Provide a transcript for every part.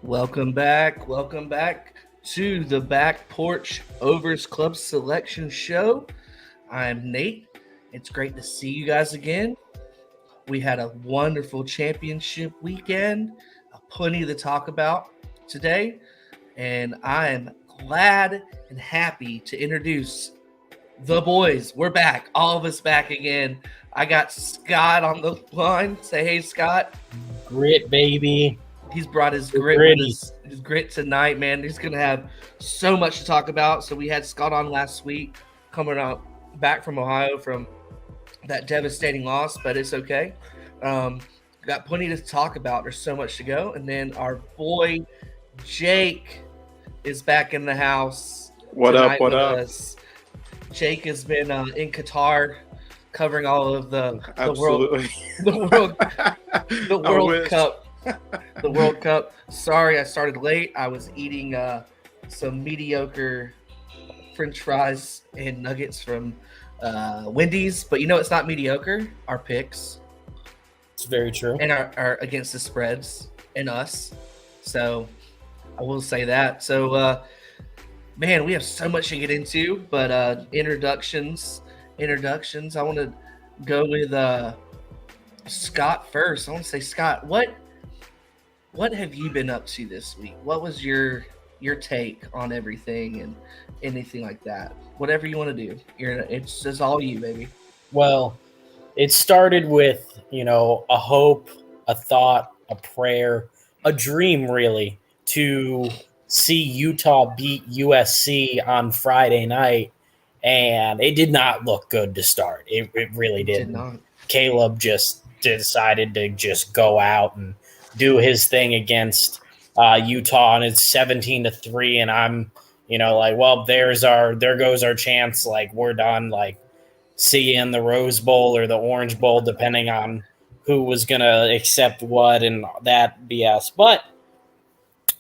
Welcome back. Welcome back to the Back Porch Overs Club Selection Show. I'm Nate. It's great to see you guys again. We had a wonderful championship weekend, plenty to talk about today, and I am glad and happy to introduce the boys. We're back, all of us back again. I got Scott on the line. Say hey, Scott. Grit, baby. He's brought his grit with his grit tonight, man. He's gonna have so much to talk about. So we had Scott on last week, coming out back from Ohio from that devastating loss, but it's okay. Got plenty to talk about. There's so much to go. And then our boy Jake is back in the house. What up? Us. Jake has been in Qatar, covering all of the World Cup. The World Cup. Sorry, I started late. I was eating some mediocre French fries and nuggets from Wendy's, but it's not mediocre. Our picks. It's very true. And our against the spreads and us. So I will say that. So, man, we have so much to get into, but introductions. I want to go with Scott first. I want to say, Scott, what have you been up to this week? What was your take on everything and anything like that? Whatever you want to do. It's just all you, baby. Well, it started with, a hope, a thought, a prayer, a dream, really, to see Utah beat USC on Friday night, and it did not look good to start. It really didn't. Did not. Caleb just decided to just go out and do his thing against Utah, and it's 17-3, and I'm, well, there goes our chance. Like, we're done. Like, see you in the Rose Bowl or the Orange Bowl, depending on who was gonna accept what and that BS. But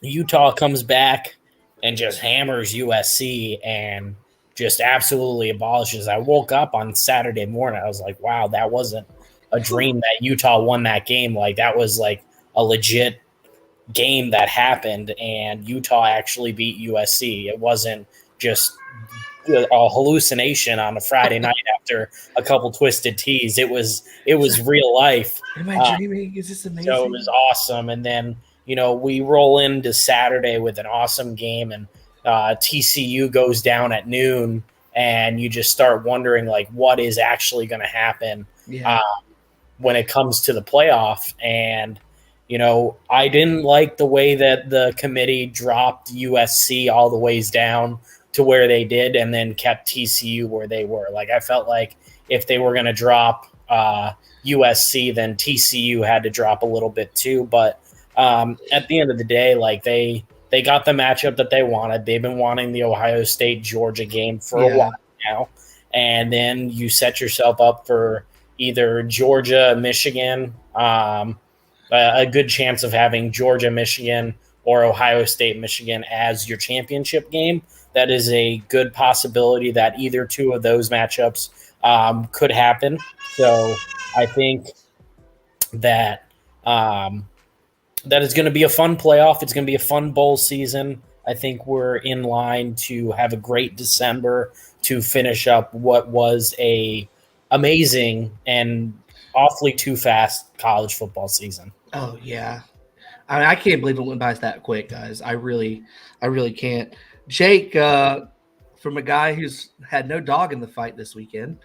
Utah comes back and just hammers USC and just absolutely abolishes. I woke up on Saturday morning. I was like, wow, that wasn't a dream that Utah won that game. Like, that was like a legit game that happened, and Utah actually beat USC. It wasn't just a hallucination on a Friday night after a couple twisted teas. It was real life. Am I dreaming? Is this amazing? So it was awesome. And then, we roll into Saturday with an awesome game, and TCU goes down at noon, and you just start wondering, like, what is actually going to happen when it comes to the playoff. And I didn't like the way that the committee dropped USC all the ways down to where they did and then kept TCU where they were. Like, I felt like if they were going to drop USC, then TCU had to drop a little bit too. But at the end of the day, like, they got the matchup that they wanted. They've been wanting the Ohio State-Georgia game for a while now. And then you set yourself up for either Georgia, Michigan, a good chance of having Georgia, Michigan, or Ohio State, Michigan as your championship game. That is a good possibility that either two of those matchups could happen. So I think that that is going to be a fun playoff. It's going to be a fun bowl season. I think we're in line to have a great December to finish up what was a amazing and awfully too fast college football season. Oh yeah, I can't believe it went by that quick, guys. I really can't. Jake, from a guy who's had no dog in the fight this weekend,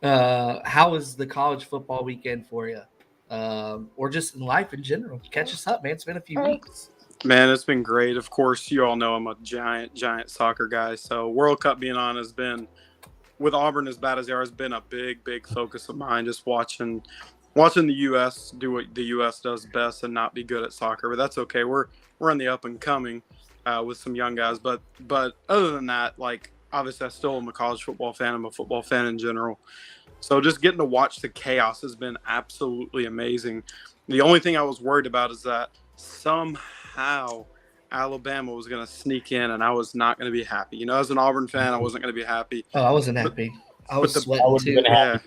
how was the college football weekend for you, or just in life in general? Catch us up, man. It's been a few weeks. Man, it's been great. Of course, you all know I'm a giant soccer guy. So World Cup being on has been, with Auburn as bad as they are, has been a big focus of mine. Just watching the U.S. do what the U.S. does best and not be good at soccer. But that's okay. We're in the up and coming with some young guys. But other than that, like, obviously I still am a college football fan. I'm a football fan in general. So just getting to watch the chaos has been absolutely amazing. The only thing I was worried about is that somehow Alabama was going to sneak in, and I was not going to be happy. As an Auburn fan, I wasn't going to be happy. Oh, I wasn't happy. I was sweating too. Yeah.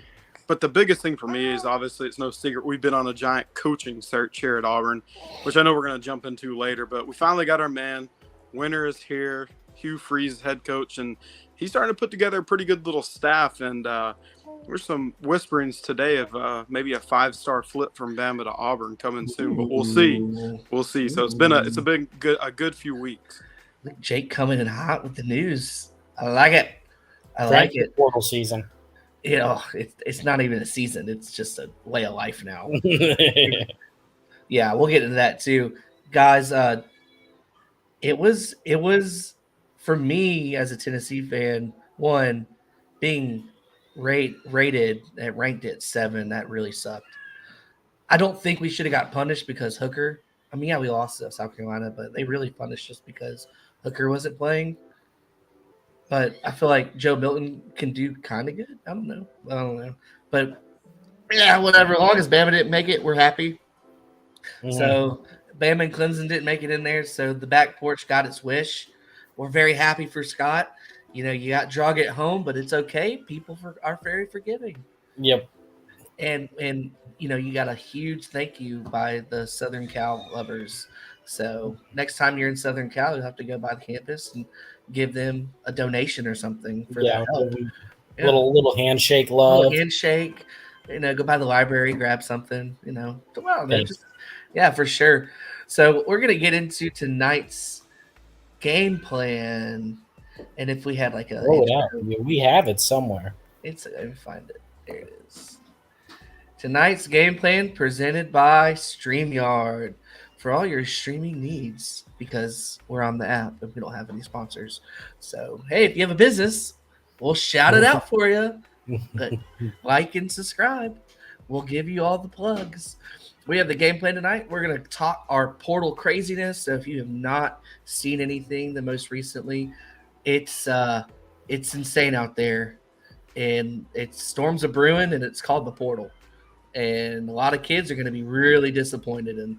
But the biggest thing for me is obviously it's no secret we've been on a giant coaching search here at Auburn, which I know we're going to jump into later. But we finally got our man. Winter is here. Hugh Freeze, head coach, and he's starting to put together a pretty good little staff. And there's some whisperings today of maybe a 5-star flip from Bama to Auburn coming soon, but we'll see. We'll see. So it's been a good few weeks. Jake coming in hot with the news. I like it. I like it. Portal season. You know, it's not even a season. It's just a way of life now. Yeah, we'll get into that too, guys. It was for me as a Tennessee fan. One, being rated and ranked at 7, that really sucked. I don't think we should have got punished because Hooker. I mean, yeah, we lost to South Carolina, but they really punished us because Hooker wasn't playing. But I feel like Joe Milton can do kind of good. I don't know. But yeah, whatever. As long as Bama didn't make it, we're happy. Mm-hmm. So Bama and Clemson didn't make it in there. So the back porch got its wish. We're very happy for Scott. You know, you got drug at home, but it's okay. People are very forgiving. Yep. And you know, you got a huge thank you by the Southern Cal lovers. So next time you're in Southern Cal, you'll have to go by the campus and give them a donation or something for that help. Little handshake love. Little handshake. You know, go by the library, grab something, you know. Well, yeah, for sure. So we're going to get into tonight's game plan. And if we had like a... we have it somewhere. Let me find it. There it is. Tonight's game plan presented by StreamYard. For all your streaming needs, because we're on the app and we don't have any sponsors. So, hey, if you have a business, we'll shout it out for you. But like and subscribe. We'll give you all the plugs. We have the game plan tonight. We're going to talk our portal craziness. So if you have not seen anything the most recently, it's insane out there. And storms are brewing, and it's called the portal. And a lot of kids are going to be really disappointed and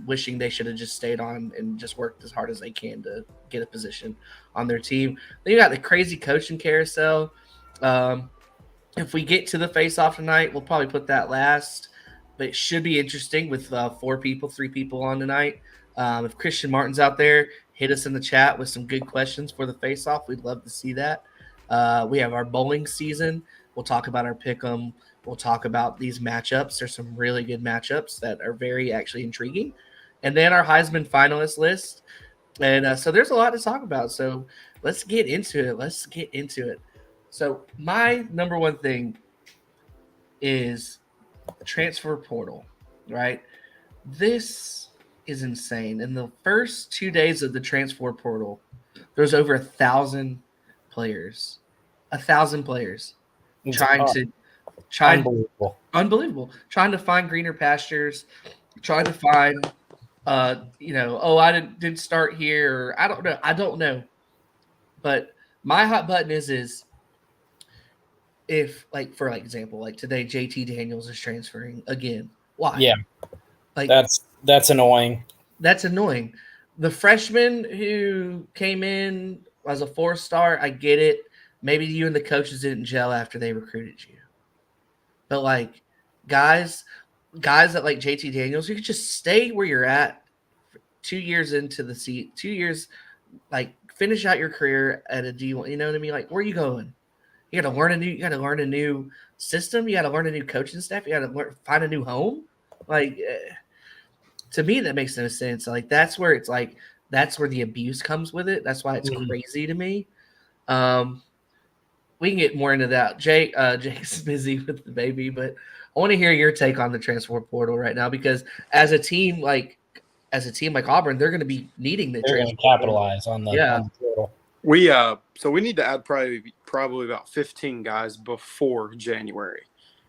wishing they should have just stayed on and just worked as hard as they can to get a position on their team. Then you got the crazy coaching carousel. If we get to the face-off tonight, we'll probably put that last. But it should be interesting with 3 people on tonight. If Christian Martin's out there, hit us in the chat with some good questions for the face-off. We'd love to see that. We have our bowling season. We'll talk about our pick'em. We'll talk about these matchups. There's some really good matchups that are very actually intriguing. And then our Heisman finalist list. And so there's a lot to talk about. So let's get into it. So my number one thing is transfer portal, right? This is insane. In the first 2 days of the transfer portal, there's over 1,000 players. 1,000 players unbelievable. Trying to find greener pastures, trying to find, I didn't start here. Or I don't know. But my hot button is if, like, for example, like today, JT Daniels is transferring again. Why? Yeah. Like that's annoying. That's annoying. The freshman who came in as a 4-star, I get it. Maybe you and the coaches didn't gel after they recruited you. But, like, guys that like JT Daniels, you could just stay where you're at 2 years into the seat, 2 years, like, finish out your career at a D1. You know what I mean? Like, where are you going? You got to learn a new system. You got to learn a new coaching staff. You got to find a new home. Like, to me, that makes no sense. Like, that's where the abuse comes with it. That's why it's crazy to me. We can get more into that. Jake's busy with the baby, but I want to hear your take on the transfer portal right now, because as a team like Auburn, they're going to be needing the transfer. They're going to capitalize on the portal. We need to add probably about 15 guys before January.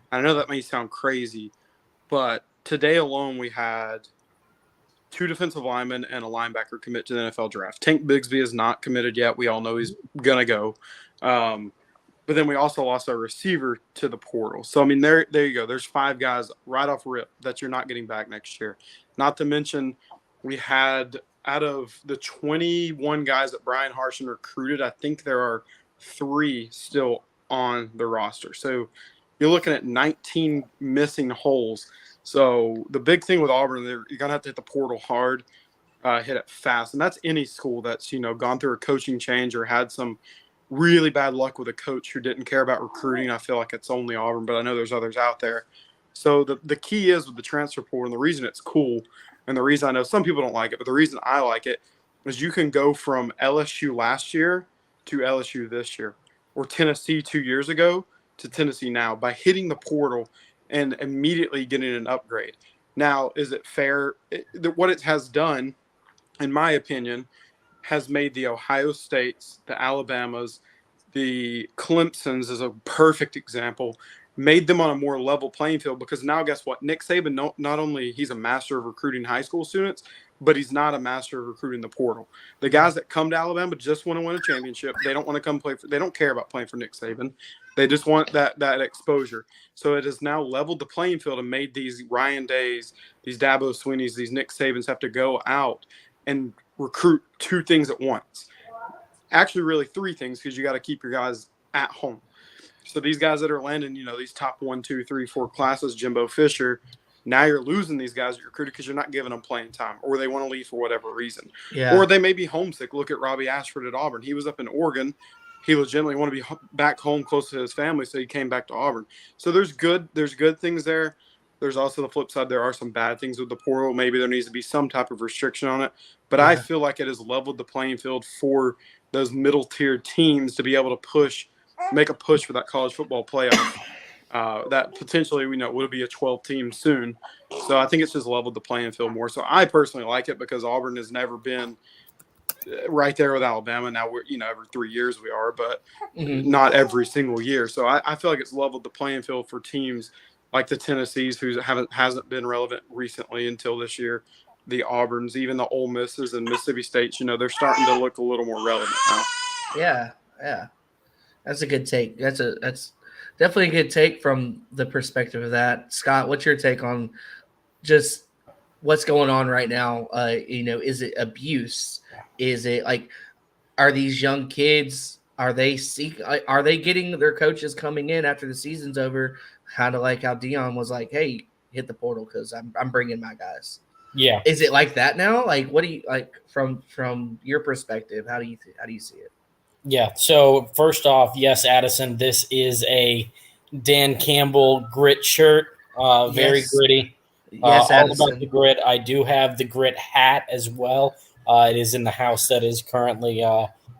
I know that may sound crazy, but today alone we had 2 defensive linemen and a linebacker commit to the NFL draft. Tank Bigsby is not committed yet. We all know he's going to go. But then we also lost our receiver to the portal. So, I mean, there you go. There's 5 guys right off rip that you're not getting back next year. Not to mention we had, out of the 21 guys that Brian Harshen recruited, I think there are 3 still on the roster. So you're looking at 19 missing holes. So the big thing with Auburn, you're going to have to hit the portal hard, hit it fast. And that's any school that's, gone through a coaching change or had some really bad luck with a coach who didn't care about recruiting. I feel like it's only Auburn, but I know there's others out there. So the key is with the transfer portal, and the reason it's cool, and the reason I know some people don't like it, but the reason I like it is you can go from LSU last year to LSU this year, or Tennessee 2 years ago to Tennessee now by hitting the portal and immediately getting an upgrade. Now, is it fair? What it has done, in my opinion, has made the Ohio States, the Alabamas, the Clemsons is a perfect example, made them on a more level playing field because now guess what? Nick Saban, not only he's a master of recruiting high school students, but he's not a master of recruiting the portal. The guys that come to Alabama just want to win a championship. They don't want to come play they don't care about playing for Nick Saban. They just want that exposure. So it has now leveled the playing field and made these Ryan Days, these Dabo Sweeneys, these Nick Sabans have to go out and recruit two things at once. Actually, really three things because you got to keep your guys at home. So these guys that are landing, these top 1, 2, 3, 4 classes, Jimbo Fisher, now you're losing these guys that you're recruited because you're not giving them playing time, or they want to leave for whatever reason. Yeah. Or they may be homesick. Look at Robbie Ashford at Auburn. He was up in Oregon. He legitimately wanted to be back home close to his family, so he came back to Auburn. So there's good things there. There's also the flip side. There are some bad things with the portal. Maybe there needs to be some type of restriction on it. But I feel like it has leveled the playing field for those middle-tier teams to be able to make a push for that college football playoff. That potentially will be a 12 team soon. So I think it's just leveled the playing field more. So I personally like it because Auburn has never been right there with Alabama. Now we're, every 3 years we are, but not every single year. So I feel like it's leveled the playing field for teams like the Tennessees who hasn't been relevant recently until this year. The Auburns, even the Ole Misses and Mississippi States, they're starting to look a little more relevant now. Yeah. That's a good take. That's definitely a good take from the perspective of that. Scott, what's your take on just what's going on right now? Is it abuse? Is it like, are these young kids, are they getting their coaches coming in after the season's over, kind of like how Dion was like, hey, hit the portal because I'm bringing my guys. Yeah. Is it like that now? Like, what do you like from your perspective? How do you see it? Yeah. So first off, yes, Addison, this is a Dan Campbell grit shirt. Very gritty. Yes, all Addison. about the grit. I do have the grit hat as well. It is in the house that is currently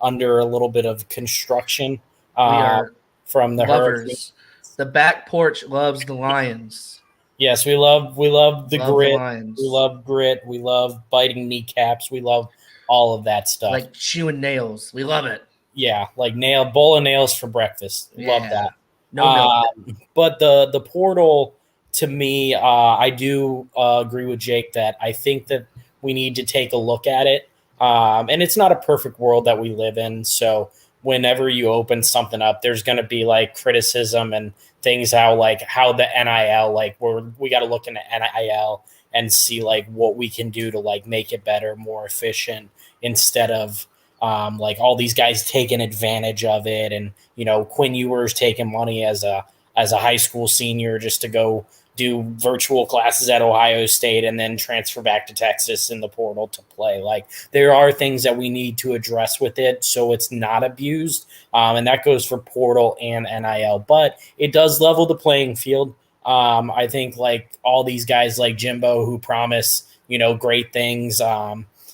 under a little bit of construction. We are from the lovers. hurricane. The back porch loves the Lions. Yes, we love the grit. The Lions. We love grit. We love biting kneecaps. We love all of that stuff. Like chewing nails. We love it. Yeah, like bowl of nails for breakfast. Love that. No. But the portal, to me, I do agree with Jake that I think that we need to take a look at it. And it's not a perfect world that we live in. So whenever you open something up, there's going to be like criticism and things how the NIL, like we got to look into NIL and see like what we can do to like make it better, more efficient, instead of like all these guys taking advantage of it. And, Quinn Ewers taking money as a high school senior just to go do virtual classes at Ohio State and then transfer back to Texas in the portal to play. Like, there are things that we need to address with it so it's not abused. And that goes for portal and NIL, but it does level the playing field. I think like all these guys like Jimbo who promise, great things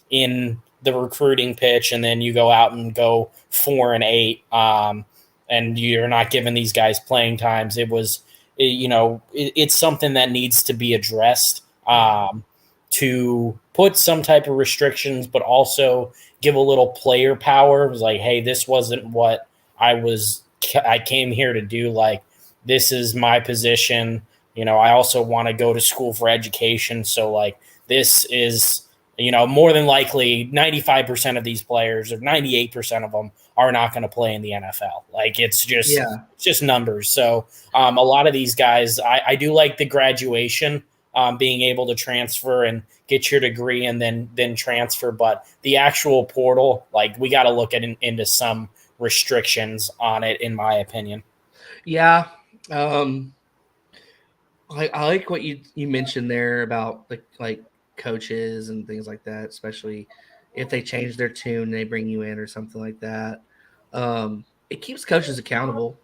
in the recruiting pitch, and then you go out and go 4-8 and you're not giving these guys playing times. It's something that needs to be addressed to put some type of restrictions, but also give a little player power. It was like, hey, this wasn't what I came here to do. Like, this is my position. I also want to go to school for education. So like, this is, more than likely 95% of these players or 98% of them are not going to play in the NFL. Like, it's just numbers. So a lot of these guys, I do like the graduation, being able to transfer and get your degree and then transfer. But the actual portal, like, we got to look into some restrictions on it, in my opinion. Yeah. Um, I like what you mentioned there about like coaches and things like that, especially if they change their tune, they bring you in or something like that. It keeps coaches accountable.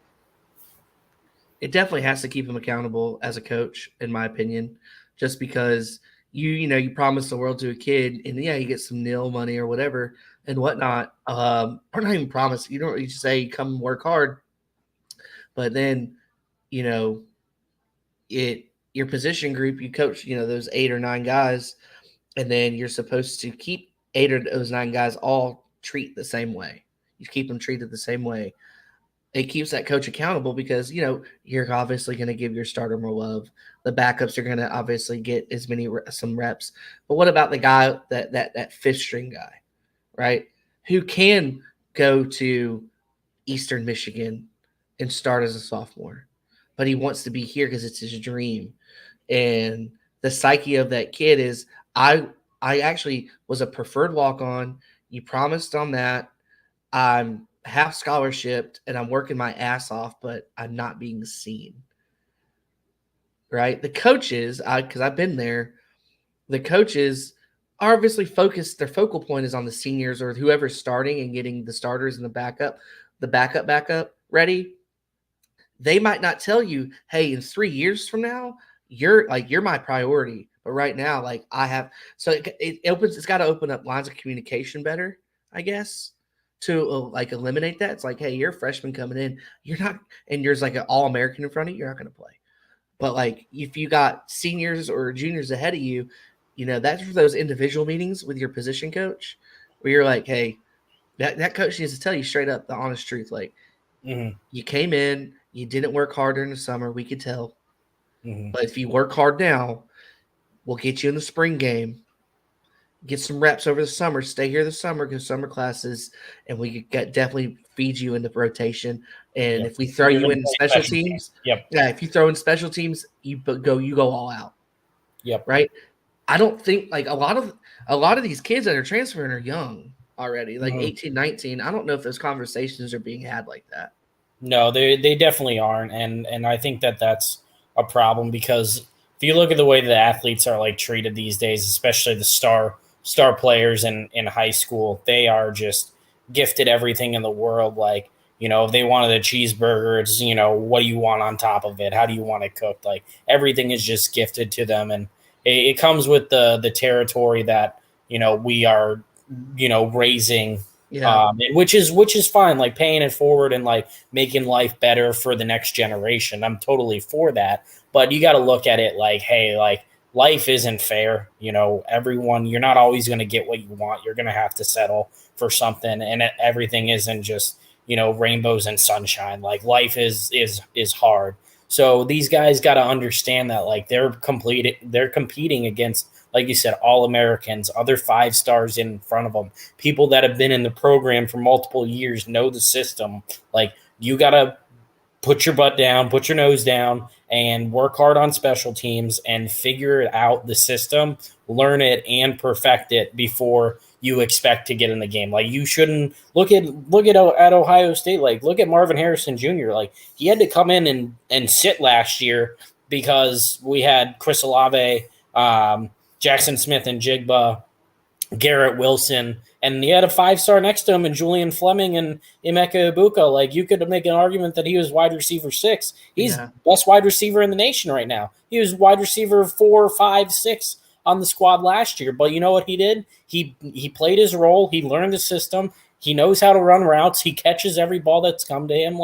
It definitely has to keep him accountable as a coach, in my opinion, just because you promise the world to a kid, and yeah, you get some nil money or whatever and whatnot. Or not even promise. You don't. You just say come work hard, but then you know it your position group, you coach, those 8 or 9 guys, and then you're supposed to keep 8 of those 9 guys all treat the same way. You keep them treated the same way. It keeps that coach accountable because you're obviously going to give your starter more love. The backups are going to obviously get some reps. But what about the guy that fifth string guy, right? Who can go to Eastern Michigan and start as a sophomore, but he wants to be here because it's his dream. And the psyche of that kid is, I actually was a preferred walk on. You promised on that. I'm half scholarshiped and I'm working my ass off, but I'm not being seen. Right? The coaches, because I've been there, the coaches are obviously focused. Their focal point is on the seniors or whoever's starting and getting the starters and the backup ready. They might not tell you, hey, in 3 years from now, you're my priority. But right now, I have, so it's got to open up lines of communication better, I guess, to eliminate that. It's like, hey, you're a freshman coming in, you're not, and you're like an All-American in front of you, you're not going to play. But if you got seniors or juniors ahead of you, that's for those individual meetings with your position coach where you're like, hey, that coach needs to tell you straight up the honest truth. You came in, you didn't work hard during the summer, we could tell. But if you work hard now, we'll get you in the spring game, get some reps over the summer, stay here this summer, go summer classes, and we could definitely feed you into rotation. And if we throw you in special teams, if you throw in special teams, you go all out. Right? I don't think a lot of these kids that are transferring are young already, 18, 19. I don't know if those conversations are being had like that. No, they definitely aren't, and I think that's a problem because if you look at the way the athletes are treated these days, especially the star players in high school, they are just gifted everything in the world. If they wanted a cheeseburger, it's what do you want on top of it? How do you want it cooked? Everything is just gifted to them, and it comes with the territory that we are raising. Yeah. Which is fine, paying it forward and making life better for the next generation. I'm totally for that. But you got to look at it hey, life isn't fair. Everyone, you're not always going to get what you want. You're going to have to settle for something. And everything isn't just, rainbows and sunshine. Life is hard. So these guys got to understand that they're competing against, like you said, all Americans, other 5 stars in front of them, people that have been in the program for multiple years, know the system. You got to put your butt down, put your nose down, and work hard on special teams and figure out the system, learn it, and perfect it before you expect to get in the game. You shouldn't look at Ohio State. Look at Marvin Harrison Jr. He had to come in and sit last year because we had Chris Olave, Jackson Smith and Jigba, Garrett Wilson, and he had a 5-star next to him in Julian Fleming and Emeka Ibuka. You could make an argument that he was wide receiver 6. He's best wide receiver in the nation right now. He was wide receiver 4, 5, 6 on the squad last year. But you know what he did? He played his role. He learned the system. He knows how to run routes. He catches every ball that's come to him.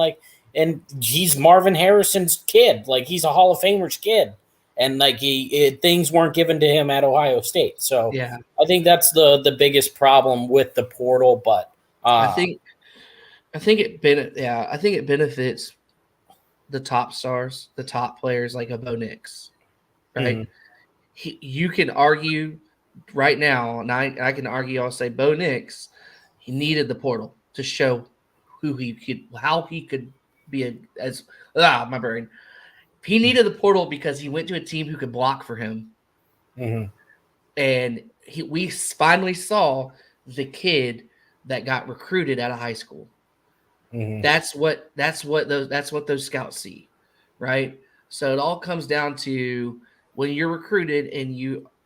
And he's Marvin Harrison's kid. He's a Hall of Famer's kid. And things weren't given to him at Ohio State. So yeah, I think that's the biggest problem with the portal. But I think it benefits the top stars, the top players like a Bo Nix, right? Mm-hmm. You can argue right now, and I can argue. I'll say Bo Nix, he needed the portal to show how he could be my brain. He needed the portal because he went to a team who could block for him. Mm-hmm. And we finally saw the kid that got recruited out of high school. Mm-hmm. That's what those scouts see, right? So it all comes down to when you're recruited and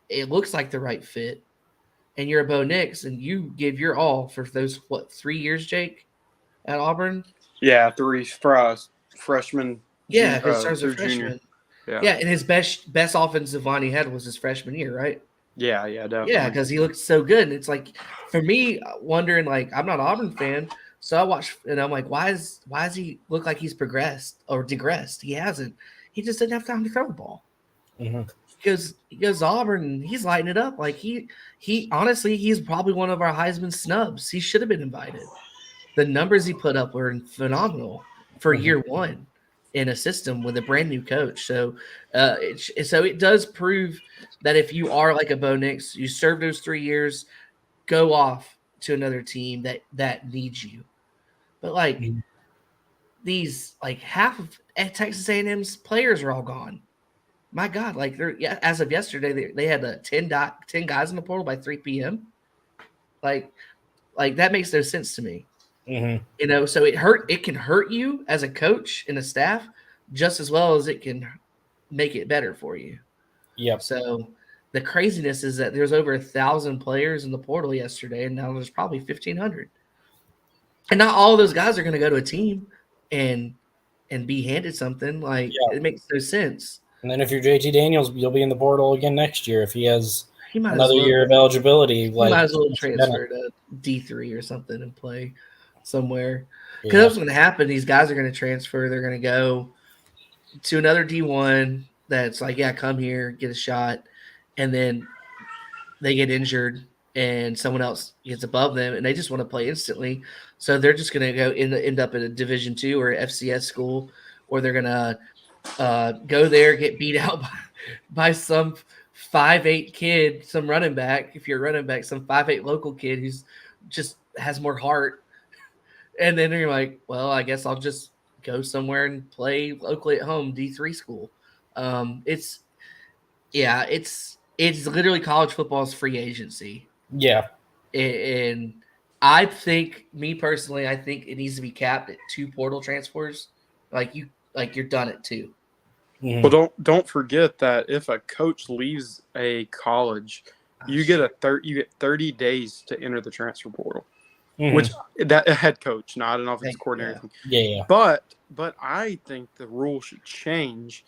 it looks like the right fit, and you're a Bo Nix and you give your all for those 3 years, Jake, at Auburn. Yeah, 3 for us, freshman. Yeah, because starts a Through junior. freshman. Yeah, and his best offensive line he had was his freshman year, right? Yeah, definitely. Yeah, because he looked so good. And it's like, for me, wondering, like, I'm not an Auburn fan, so I watch and I'm like, why does he look like he's progressed or digressed? He hasn't. He just didn't have time to throw the ball. Mm-hmm. He goes to Auburn and he's lighting it up. Like he honestly, he's probably one of our Heisman snubs. He should have been invited. The numbers he put up were phenomenal for year one in a system with a brand new coach. So, it does prove that if you are like a Bo Nix, you serve those 3 years, go off to another team that needs you. But like these, like half of Texas A&M's players are all gone. My God, like as of yesterday, they had 10 guys in the portal by 3 p.m. Like that makes no sense to me. Mm-hmm. So it can hurt you as a coach and a staff just as well as it can make it better for you. Yep. So the craziness is that there's over 1,000 players in the portal yesterday, and now there's probably 1,500. And not all of those guys are going to go to a team and be handed something. Like It makes no sense. And then if you're JT Daniels, you'll be in the portal again next year if he has another well, year of eligibility. He might as well transfer to D3 or something and play somewhere. Because Yeah. that's what's going to happen. These guys are going to transfer. They're going to go to another D1 that's like, yeah, come here, get a shot. And then they get injured and someone else gets above them and they just want to play instantly. So they're just going to go end up at a Division II or FCS school, or they're going to go there, get beat out by some 5'8" kid, some running back. If you're a running back, some 5'8" local kid who's just has more heart. And then you're like, well, I guess I'll just go somewhere and play locally at home, D3 school. It's literally college football's free agency. Yeah. And I think, me personally, I think it needs to be capped at 2 portal transfers. You're done at 2. Mm-hmm. Well, don't forget that if a coach leaves a college, you get 30 days to enter the transfer portal. Mm-hmm. Which that a head coach, not an offensive coordinator. Yeah. But I think the rule should change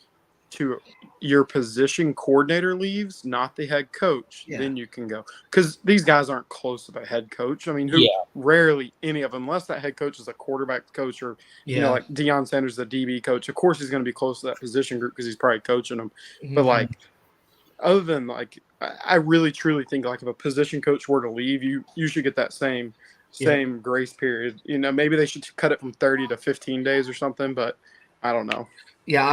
to your position coordinator leaves, not the head coach. Yeah. Then you can go, because these guys aren't close to the head coach. I mean, rarely any of them, unless that head coach is a quarterback coach or you know, like Deion Sanders, the DB coach. Of course, he's going to be close to that position group because he's probably coaching them. Mm-hmm. But like, other than like, I really truly think like if a position coach were to leave, you should get that same grace period. You know, maybe they should cut it from 30 to 15 days or something, but I don't know. Yeah,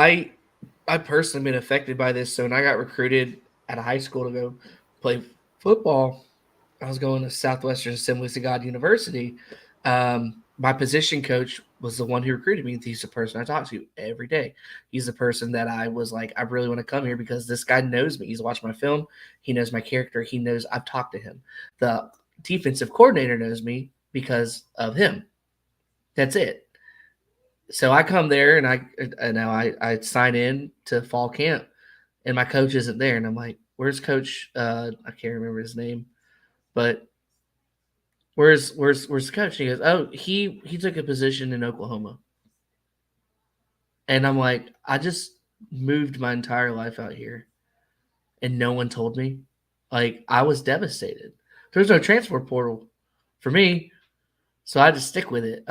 I personally been affected by this. So when I got recruited at a high school to go play football, I was going to Southwestern Assemblies of God University. My position coach was the one who recruited me. He's the person I talk to every day. He's the person that I was like, I really want to come here because this guy knows me. He's watched my film. He knows my character. He knows I've talked to him. The defensive coordinator knows me because of him. That's it. So I come there and I sign in to fall camp, and my coach isn't there, and I'm like, "Where's Coach?" I can't remember his name, but where's the coach? And he goes, "Oh, he took a position in Oklahoma," and I'm like, "I just moved my entire life out here, and no one told me." Like, I was devastated. There's no transfer portal for me, so I had to stick with it.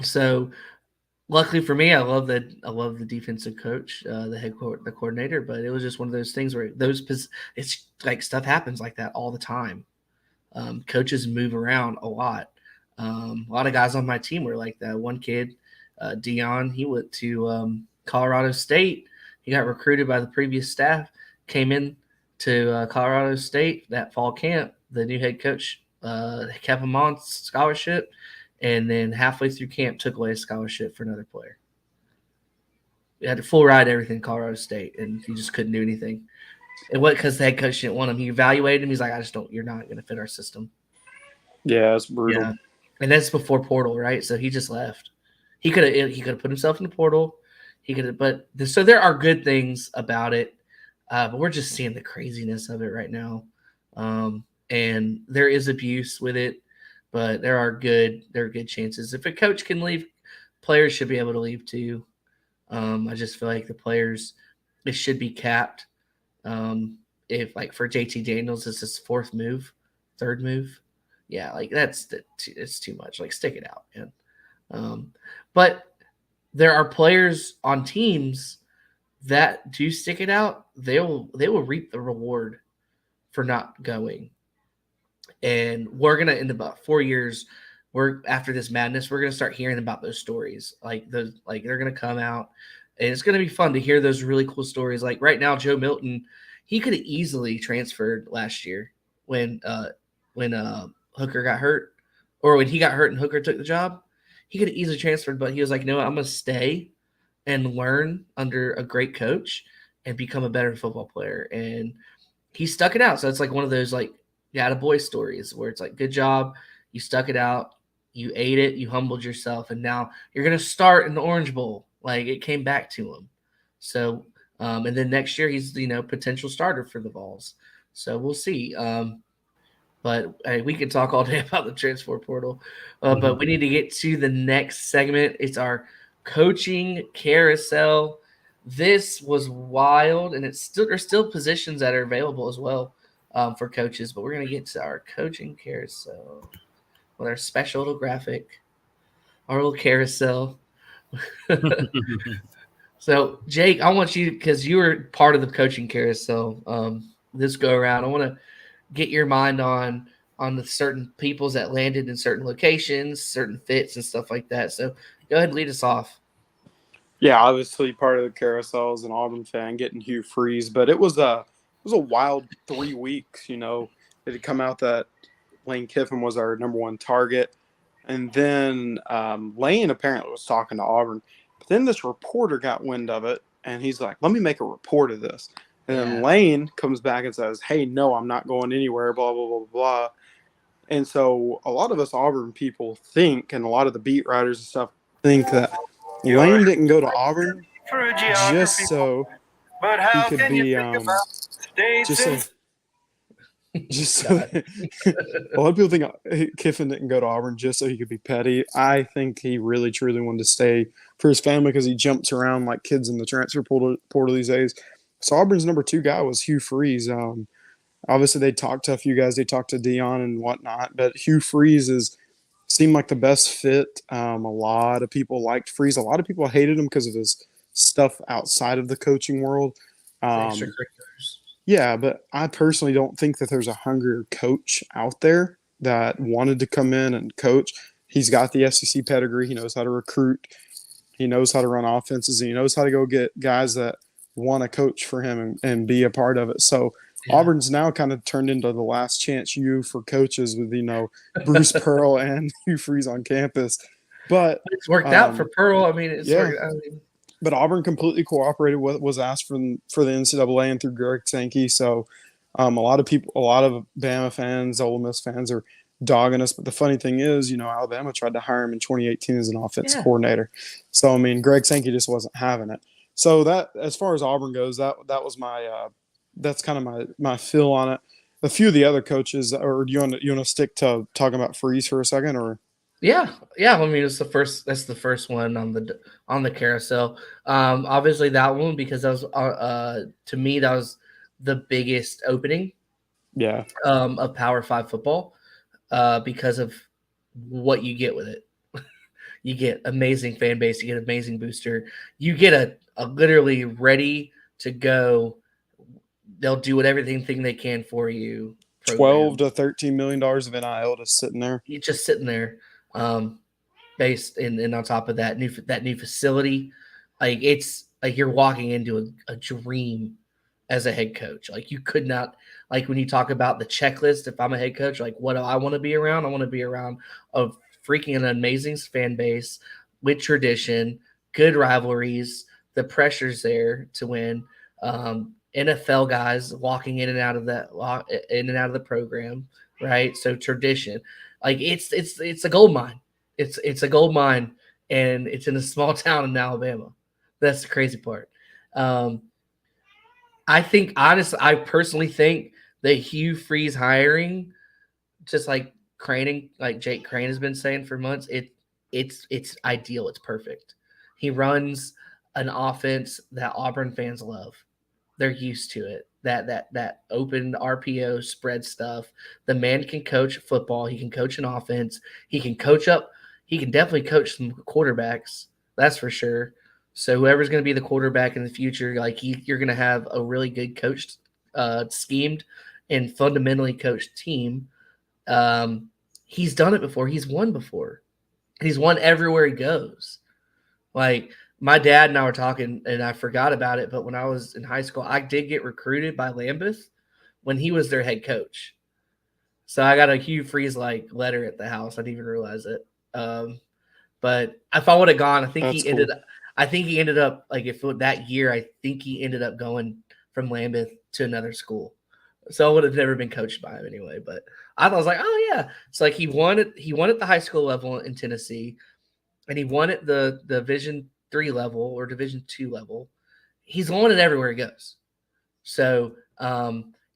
So luckily for me, I love the defensive coach, the coordinator, but it was just one of those things where it's like stuff happens like that all the time. Coaches move around a lot. A lot of guys on my team were like that. One kid, Dion, he went to Colorado State. He got recruited by the previous staff, came in to Colorado State that fall camp. The new head coach kept him on scholarship, and then halfway through camp took away a scholarship for another player. He had to full ride everything in Colorado State, and he just couldn't do anything. And what? Because the head coach didn't want him. He evaluated him. He's like, you're not going to fit our system. Yeah, it's brutal. Yeah. And that's before portal, right? So he just left. He could have put himself in the portal. he could. But so there are good things about it, but we're just seeing the craziness of it right now, and there is abuse with it, but there are good chances. If a coach can leave, players should be able to leave too. I just feel like the players, it should be capped. If like for JT Daniels, this is third move. Yeah, like it's too much. Like stick it out, man. But there are players on teams that do stick it out. They will reap the reward for not going. And we're gonna in about 4 years. After this madness, we're gonna start hearing about those stories. Like they're gonna come out, and it's gonna be fun to hear those really cool stories. Like right now, Joe Milton, he could have easily transferred last year when Hooker got hurt, or when he got hurt and Hooker took the job. He could have easily transferred, but he was like, "No, I'm gonna stay and learn under a great coach and become a better football player." And he stuck it out. So it's like one of those like attaboy stories where it's like, good job, you stuck it out, you ate it, you humbled yourself, and now you're gonna start in the Orange Bowl. Like it came back to him. So and then next year he's potential starter for the Vols. So we'll see. But we can talk all day about the transfer portal. But we need to get to the next segment. It's our coaching carousel. This was wild, and there's still positions that are available as well for coaches. But we're going to get to our coaching carousel with our special little graphic, our little carousel. So, Jake, I want you, because you were part of the coaching carousel this go around, I want to get your mind on the certain peoples that landed in certain locations, certain fits and stuff like that. So go ahead and lead us off. Yeah, obviously part of the carousel is an Auburn fan getting Hugh Freeze, but it was a wild 3 weeks. It had come out that Lane Kiffin was our number one target, and then Lane apparently was talking to Auburn, but then this reporter got wind of it, and he's like, "Let me make a report of this." And then Lane comes back and says, "Hey, no, I'm not going anywhere, blah, blah, blah, blah." And so a lot of us Auburn people think, and a lot of the beat writers and stuff think that Lane didn't go to Auburn just so he could be just so a lot of people think Kiffin didn't go to Auburn just so he could be petty. I think he really truly wanted to stay for his family because he jumps around like kids in the transfer portal these days. So Auburn's number 2 guy was Hugh Freeze. Obviously, they talked to a few guys. They talked to Dion and whatnot. But Hugh Freeze seemed like the best fit. A lot of people liked Freeze. A lot of people hated him because of his stuff outside of the coaching world. Yeah, but I personally don't think that there's a hungrier coach out there that wanted to come in and coach. He's got the SEC pedigree. He knows how to recruit. He knows how to run offenses. And he knows how to go get guys that want to coach for him and be a part of it. So Auburn's now kind of turned into the last chance for coaches with, Bruce Pearl and Hugh Freeze on campus. But it's worked out for Pearl. I mean, but Auburn completely cooperated with what was asked for the NCAA and through Greg Sankey. So a lot of Bama fans, Ole Miss fans are dogging us. But the funny thing is, Alabama tried to hire him in 2018 as an offensive coordinator. So, I mean, Greg Sankey just wasn't having it. So that, as far as Auburn goes, that was my that's kind of my feel on it. A few of the other coaches, or do you want to stick to talking about Freeze for a second, or? Yeah. I mean, that's the first one on the carousel. Obviously that one, because that was to me that was the biggest opening. Yeah. Of Power 5 football, because of what you get with it. You get amazing fan base. You get amazing booster. You get a literally ready to go. They'll do everything they can for you. $12 to $13 million of NIL just sitting there. You're just sitting there, based and on top of that new facility, like it's like you're walking into a dream as a head coach. Like you could not, like when you talk about the checklist. If I'm a head coach, like what do I want to be around? I want to be around a freaking an amazing fan base with tradition, good rivalries, the pressure's there to win. NFL guys walking in and out of the program, right? So tradition, like it's a gold mine. It's a gold mine, and it's in a small town in Alabama. That's the crazy part. I think, honestly, I personally think that Hugh Freeze hiring, just like like Jake Crane has been saying for months, it's ideal. It's perfect. He runs an offense that Auburn fans love. They're used to it. That open RPO spread stuff. The man can coach football. He can coach an offense. He can coach up. He can definitely coach some quarterbacks. That's for sure. So whoever's going to be the quarterback in the future, like you're going to have a really good coached, schemed, and fundamentally coached team. He's done it before. He's won before. He's won everywhere he goes. Like my dad and I were talking, and I forgot about it. But when I was in high school, I did get recruited by Lambeth when he was their head coach. So I got a Hugh Freeze like letter at the house. I didn't even realize it. But if I would have gone, I think That's he ended. I think he ended up like if that year. I think he ended up going from Lambeth to another school. So I would have never been coached by him anyway. But I was like, oh yeah. It's like he won it. He won at the high school level in Tennessee, and he won at the Division III level or Division II level. He's won it everywhere he goes. So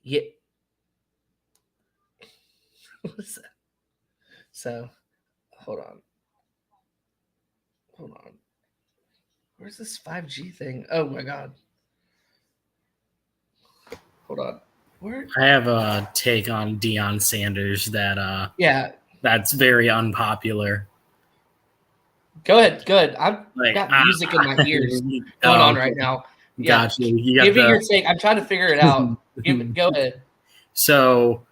yeah. What's that? So hold on. Where's this 5G thing? Oh my god. Hold on. Where? I have a take on Deion Sanders that Yeah. that's very unpopular. Go ahead. I've Like, got music in my ears going on right now. Yeah. Gotcha. You got Give me your take. I'm trying to figure it out. Go ahead. So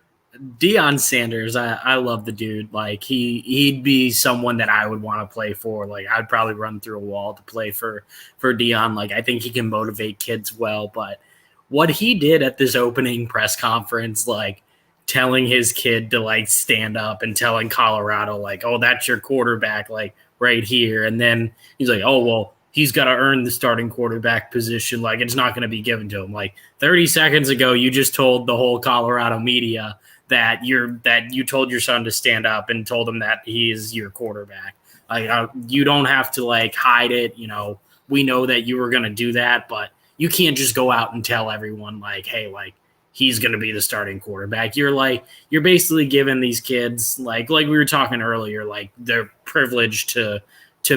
Deion Sanders, I love the dude. Like he'd be someone that I would want to play for. Like I'd probably run through a wall to play for Deion. Like I think he can motivate kids well. But what he did at this opening press conference, like telling his kid to like stand up and telling Colorado, like, oh, that's your quarterback, like right here. And then he's like, oh, well, he's got to earn the starting quarterback position. Like it's not going to be given to him. Like 30 seconds ago, you just told the whole Colorado media that you told your son to stand up and told him that he is your quarterback. Like you don't have to like hide it. You know, we know that you were going to do that, but you can't just go out and tell everyone like, hey, like he's going to be the starting quarterback. You're basically giving these kids like we were talking earlier, like they're privileged to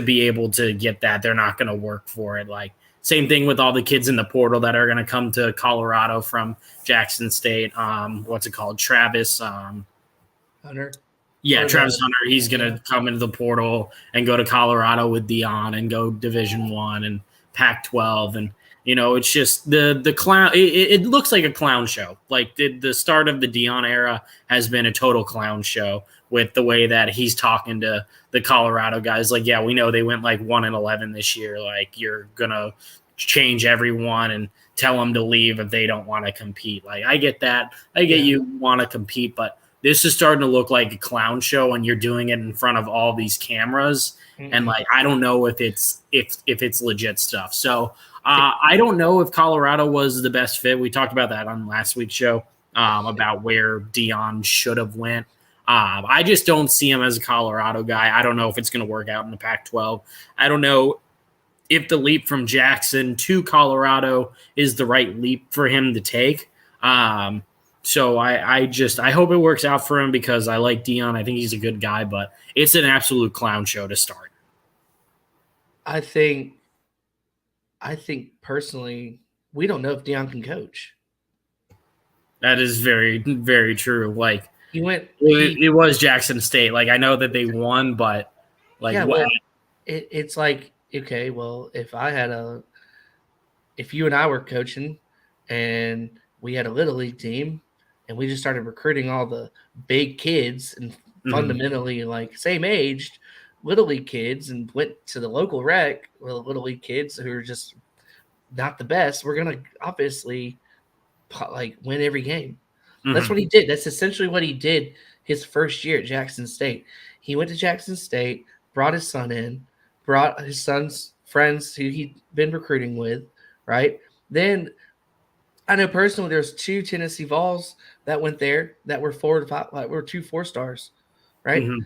be able to get that. They're not going to work for it. Like same thing with all the kids in the portal that are going to come to Colorado from Jackson State. What's it called? Travis Hunter. Yeah, Travis Hunter. He's going to come into the portal and go to Colorado with Deion and go Division I and Pac-12. And, you know, it's just the clown. It looks like a clown show. Like the start of the Deion era has been a total clown show with the way that he's talking to the Colorado guys. Like, yeah, we know they went like 1-11 this year. Like you're going to change everyone and tell them to leave if they don't want to compete. Like I get that. I get you want to compete, but this is starting to look like a clown show and you're doing it in front of all these cameras. Mm-hmm. And like, I don't know if it's legit stuff. So I don't know if Colorado was the best fit. We talked about that on last week's show about where Deion should have went. I just don't see him as a Colorado guy. I don't know if it's going to work out in the Pac-12. I don't know if the leap from Jackson to Colorado is the right leap for him to take. So I hope it works out for him because I like Deion. I think he's a good guy, but it's an absolute clown show to start. I think personally, we don't know if Deion can coach. That is very, very true. Like it was Jackson State. Like I know that they won, but like it's like, okay, well, if you and I were coaching and we had a little league team and we just started recruiting all the big kids and fundamentally like same aged little league kids and went to the local rec with little league kids who are just not the best, we're going to obviously like win every game. Mm-hmm. That's what he did. That's essentially what he did his first year at Jackson State. He went to Jackson State, brought his son in, brought his son's friends who he'd been recruiting with, right? Then I know personally there's 2 Tennessee Vols that went there that were 4 to 5, like were 2 4-stars, right? Mm-hmm.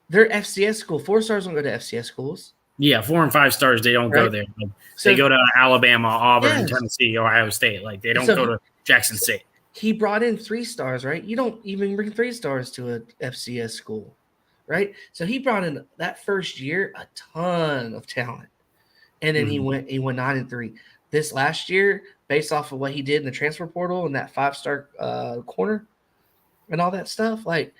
They're FCS school. 4-stars don't go to FCS schools. Yeah, 4 and 5 stars, they don't go Right. there. Like, So they go to Alabama, Auburn, yes. Tennessee, Ohio State. Like they don't So go to Jackson State. he brought in 3 stars, right? You don't even bring 3 stars to a FCS school, right? So he brought in that first year a ton of talent, and then he went 9-3. This last year, based off of what he did in the transfer portal and that 5-star corner and all that stuff, like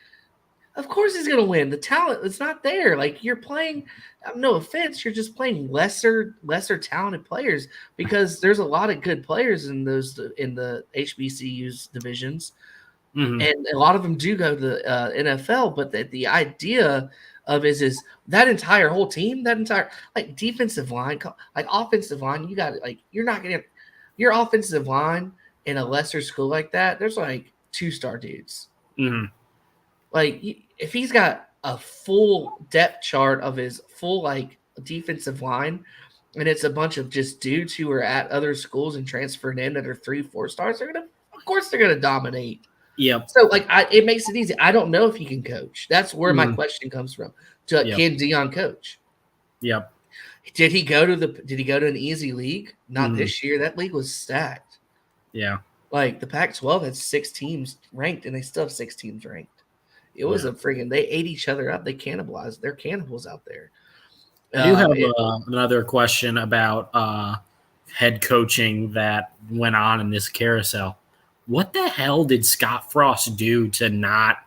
of course he's gonna win. The talent is not there. Like you're playing, no offense, you're just playing lesser talented players because there's a lot of good players in the HBCU's divisions, and a lot of them do go to the NFL. But the idea of is that entire whole team, that entire like defensive line, like offensive line, you got like you're not gonna your offensive line in a lesser school like that. There's like 2-star dudes. Like if he's got a full depth chart of his full like defensive line, and it's a bunch of just dudes who are at other schools and transferred in that are 3-4 stars, of course they're gonna dominate. Yep. So like it makes it easy. I don't know if he can coach. That's where my question comes from. Can Dion coach? Yep. Did he go to an easy league? Not this year. That league was stacked. Yeah. Like the Pac-12 had 6 teams ranked, and they still have 6 teams ranked. It was a friggin' they ate each other up. They cannibalized. They're cannibals out there. I do have another question about head coaching that went on in this carousel. What the hell did Scott Frost do to not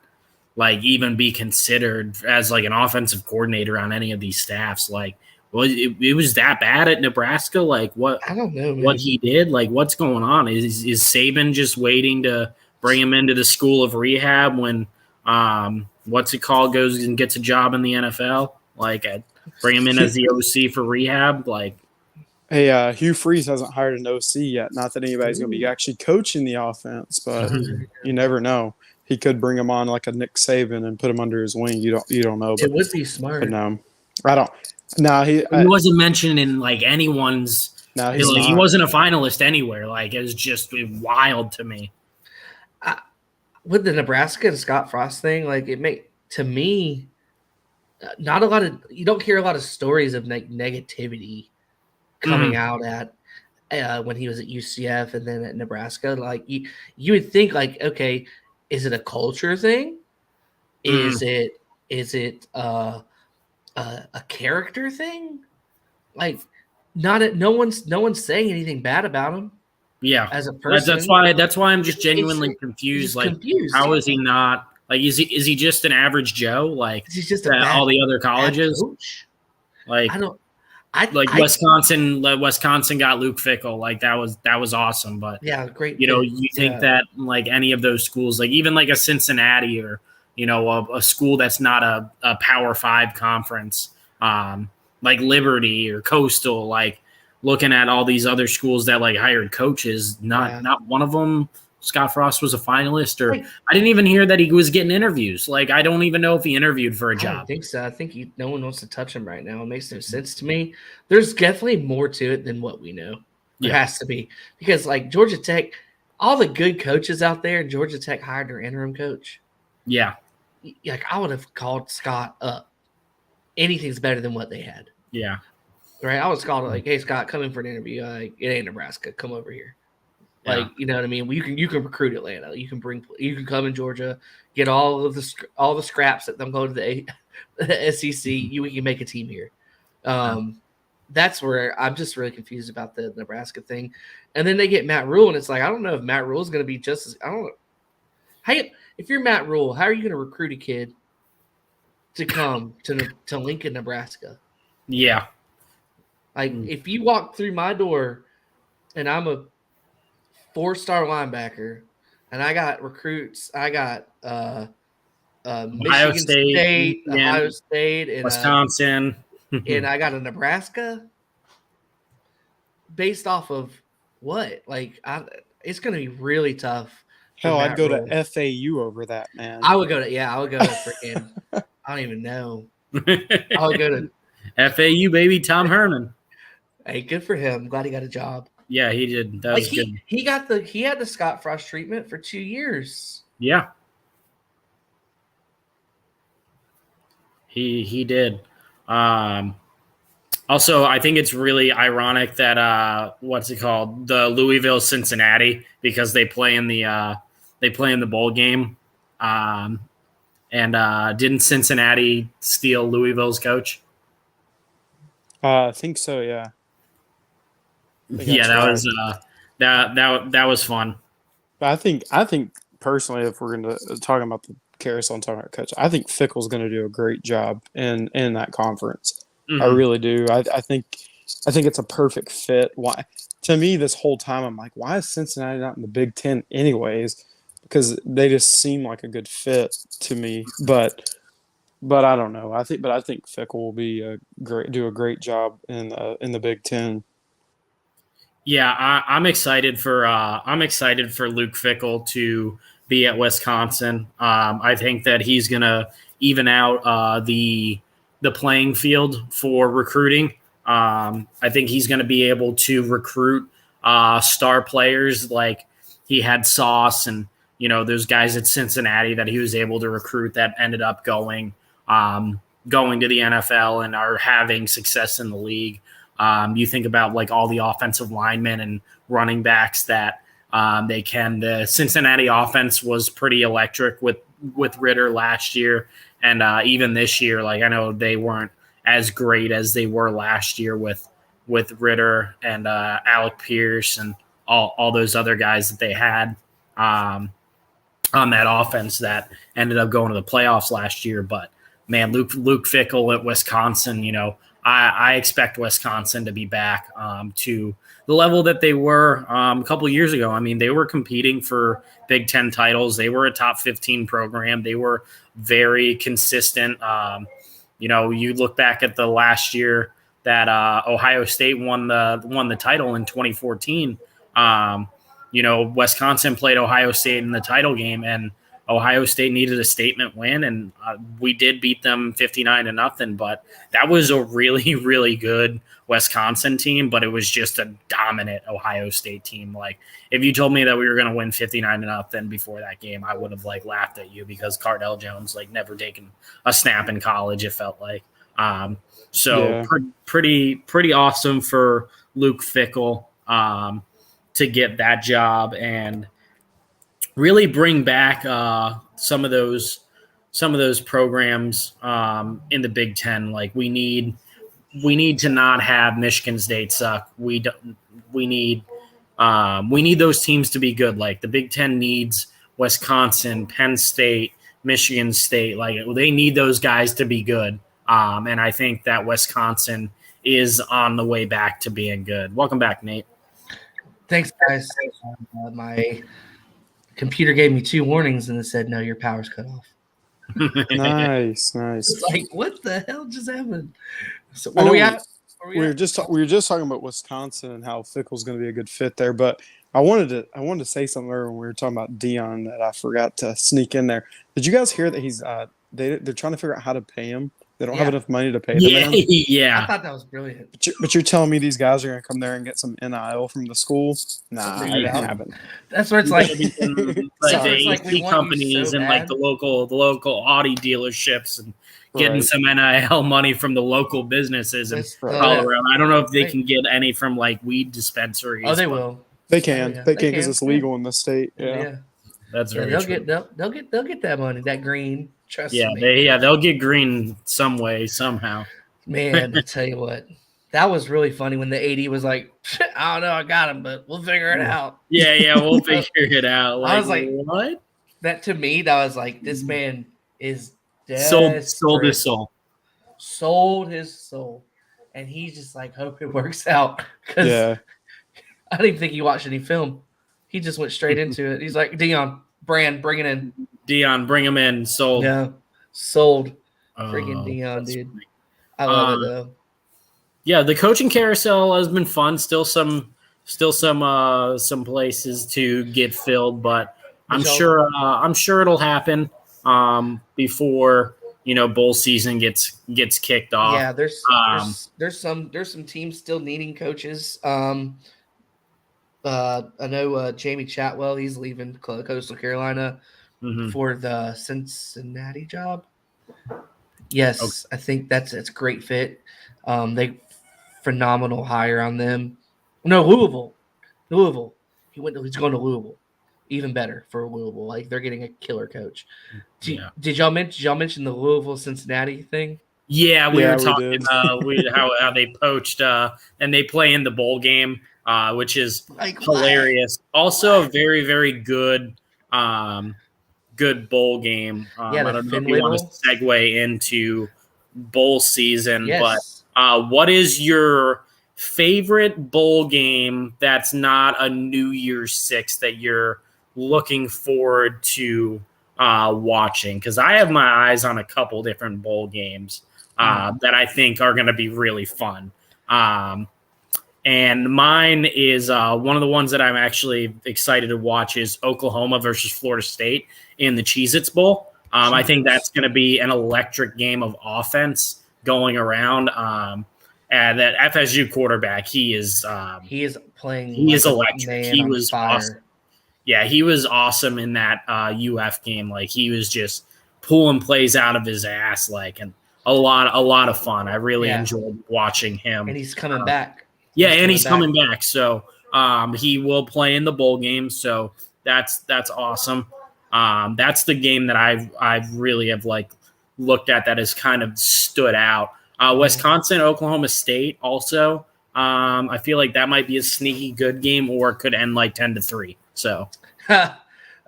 like even be considered as like an offensive coordinator on any of these staffs? Like, it was that bad at Nebraska? Like, what? I don't know, man. What he did? Like, what's going on? Is Saban just waiting to bring him into the school of rehab when what's it called goes and gets a job in the NFL? Like, bring him in as the OC for rehab? Like, hey, Hugh Freeze hasn't hired an OC yet. Not that anybody's going to be actually coaching the offense, but you never know. He could bring him on like a Nick Saban and put him under his wing. You don't know. But, it would be smart. But no, I don't. No, he wasn't mentioned in like anyone's. No, he wasn't a finalist anywhere. Like it was just wild to me. With the Nebraska and Scott Frost thing, like to me, not a lot of you don't hear a lot of stories of negativity coming out at when he was at UCF and then at Nebraska. Like you would think like, okay, is it a culture thing? Is it a character thing? Like no one's saying anything bad about him. Yeah, as a person. That's why I'm just genuinely confused. Like, how is he not? Like, is he just an average Joe? Like, he's just all the other colleges. Like, Wisconsin got Luke Fickell. Like that was awesome. But yeah, great. You think that like any of those schools, like even like a Cincinnati or a school that's not a Power 5 conference, like Liberty or Coastal, like. Looking at all these other schools that like hired coaches, not one of them, Scott Frost was a finalist, or I didn't even hear that he was getting interviews. Like I don't even know if he interviewed for a job. I don't think so. I think no one wants to touch him right now. It makes no sense to me. There's definitely more to it than what we know. There has to be because like Georgia Tech, all the good coaches out there, Georgia Tech hired their interim coach. Yeah, like I would have called Scott up. Anything's better than what they had. Yeah. Right, I was called like, "Hey Scott, come in for an interview. It ain't Nebraska. Come over here." Like, you know what I mean? Well, you can recruit Atlanta. You can come in Georgia, get all the scraps that them go to the SEC. We can make a team here. That's where I'm just really confused about the Nebraska thing. And then they get Matt Rule, and it's like I don't know if Matt Rule is going to be just as I don't know. Hey, if you're Matt Rule, how are you going to recruit a kid to come to Lincoln, Nebraska? Yeah. Like, if you walk through my door and I'm a 4-star linebacker and I got recruits, I got Michigan State, Ohio State, and Wisconsin, and I got a Nebraska based off of what? Like, it's going to be really tough. Hell, I'd go to FAU over that, man. I would go to freaking, I don't even know. I would go to FAU, baby, Tom Herman. Hey, good for him. I'm glad he got a job. Yeah, he did. That was good. He had the Scott Frost treatment for 2 years. Yeah. He did. Also, I think it's really ironic that what's it called, the Louisville Cincinnati, because they play in the bowl game, and didn't Cincinnati steal Louisville's coach? I think so. Yeah. Yeah, that right. was that was fun. But I think personally, if we're going to talk about the carousel and talking about coach, I think Fickle's going to do a great job in that conference. Mm-hmm. I really do. I think it's a perfect fit. Why? To me, this whole time, I'm like, why is Cincinnati not in the Big Ten anyways? Because they just seem like a good fit to me. But I don't know. I think Fickle will do a great job in the Big Ten. Yeah, I'm excited for Luke Fickell to be at Wisconsin. I think that he's gonna even out the playing field for recruiting. I think he's gonna be able to recruit star players like he had Sauce and those guys at Cincinnati that he was able to recruit that ended up going to the NFL and are having success in the league. You think about like all the offensive linemen and running backs that they can. The Cincinnati offense was pretty electric with Ritter last year, and even this year. Like I know they weren't as great as they were last year with Ritter and Alec Pierce and all those other guys that they had on that offense that ended up going to the playoffs last year. But man, Luke Fickell at Wisconsin, I expect Wisconsin to be back to the level that they were a couple of years ago. I mean, they were competing for Big Ten titles. They were a top 15 program. They were very consistent. You look back at the last year that Ohio State won the title in 2014. Wisconsin played Ohio State in the title game, and Ohio State needed a statement win, and we did beat them 59-0. But that was a really, really good Wisconsin team, but it was just a dominant Ohio State team. Like if you told me that we were going to win 59-0 before that game, I would have like laughed at you because Cardell Jones like never taken a snap in college. It felt like pretty awesome for Luke Fickell to get that job and really bring back some of those programs in the Big Ten. Like we need to not have Michigan State suck. We need those teams to be good. Like the Big Ten needs Wisconsin, Penn State, Michigan State. Like they need those guys to be good. And I think that Wisconsin is on the way back to being good. Welcome back, Nate. Thanks, guys. My computer gave me 2 warnings and it said, no, your power's cut off. Nice. It's like, what the hell just happened? So where are we at? We were just talking about Wisconsin and how Fickle's going to be a good fit there, but I wanted to say something earlier when we were talking about Dion that I forgot to sneak in there. Did you guys hear that he's they're trying to figure out how to pay him? They don't have enough money to pay the man. Yeah, I thought that was brilliant. But you're telling me these guys are going to come there and get some NIL from the school? Nah, it ain't happening. That's what it's like. Like the AC companies and like the local Audi dealerships and getting some NIL money from the local businesses in Colorado. I don't know if they can get any from like weed dispensaries. Oh, they will. They can. They can because it's legal in the state. Yeah. That's very true. They'll get that money, that green. Trust me. They'll get green some way, somehow. Man, I tell you what, that was really funny when the AD was like, I don't know, I got him, but we'll figure it out. Yeah, we'll figure it out. Like, I was like, what? That to me, that was like, this man is sold his soul. Sold his soul. And he's just like, hope it works out. Because I didn't even think he watched any film. He just went straight into it. He's like, Dion, Brand, bring it in. Dion, bring him in. Sold. Yeah, sold. Freaking Dion, dude. Funny. I love it though. Yeah, the coaching carousel has been fun. Still some places to get filled, but I'm sure it'll happen before bowl season gets kicked off. Yeah, there's some teams still needing coaches. I know Jamie Chatwell, he's leaving Coastal Carolina for the Cincinnati job. Yes, okay. I think it's a great fit. They phenomenal hire on them. No, Louisville. He's going to Louisville. Even better for Louisville. Like they're getting a killer coach. Did y'all mention the Louisville Cincinnati thing? Yeah, we were talking did. how they poached and they play in the bowl game, which is Like, hilarious. Also, a very, very good good bowl game. Yeah, I don't know if you want to segue into bowl season, Yes. but what is your favorite bowl game that's not a New Year's Six that you're looking forward to watching? Because I have my eyes on a couple different bowl games that I think are going to be really fun. And mine is one of the ones that I'm actually excited to watch is Oklahoma versus Florida State in the Cheez-Its Bowl. I think that's going to be an electric game of offense going around. And that FSU quarterback, he is playing. He is electric. He was fire. awesome. Yeah, he was awesome in that UF game. Like he was just pulling plays out of his ass, and a lot of fun. I really enjoyed watching him. And he's coming back. Yeah, he's coming back. So he will play in the bowl game. So that's awesome. That's the game that I've really have looked at that has kind of stood out. Wisconsin, Oklahoma State also. I feel like that might be a sneaky good game, or it could end 10-3. So,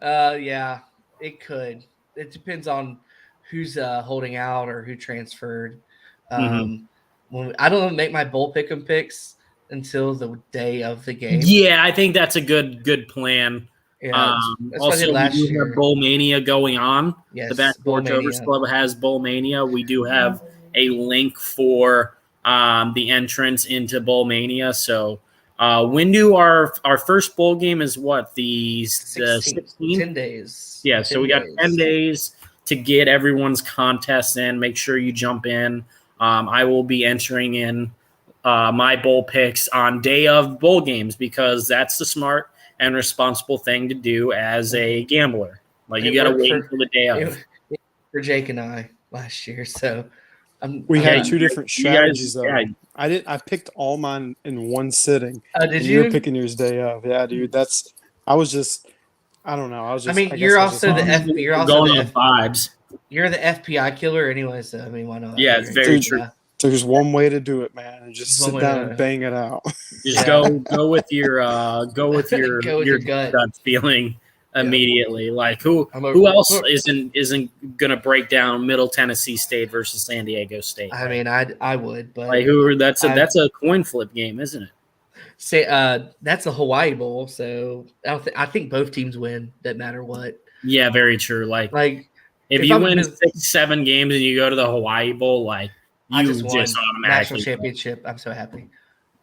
yeah, it could. It depends on who's holding out or who transferred. When I don't make my bowl pick'em picks until the day of the game. Yeah, I think that's a good plan. Yeah, also, we do have Bowl Mania going on. Yes, the Back Porch Overs Club has Bowl Mania. We do have a link for the entrance into Bowl Mania. So when do our first bowl game is what? The 16th? 10 days. Yeah, so we got 10 days to get everyone's contests in. Make sure you jump in. I will be entering in my bowl picks on day of bowl games because that's the smart and responsible thing to do as a gambler. You got to wait until the day of. For Jake and I last year, so we had two different strategies though. Yeah. I picked all mine in one sitting. Did you? You're picking yours day of. Yeah, dude. I don't know. You're also the vibes. You're the FPI killer anyway, so why not? Yeah, it's very true. There's one way to do it, man, and just sit down and bang it out. Just go with your gut feeling immediately. Who else isn't gonna break down Middle Tennessee State versus San Diego State? I mean, I would, but that's a coin flip game, isn't it? Say that's a Hawaii Bowl, so I think both teams win. That matter what. Yeah, very true. If you win 6-7 games and you go to the Hawaii Bowl, I just won automatically national championship. I'm so happy.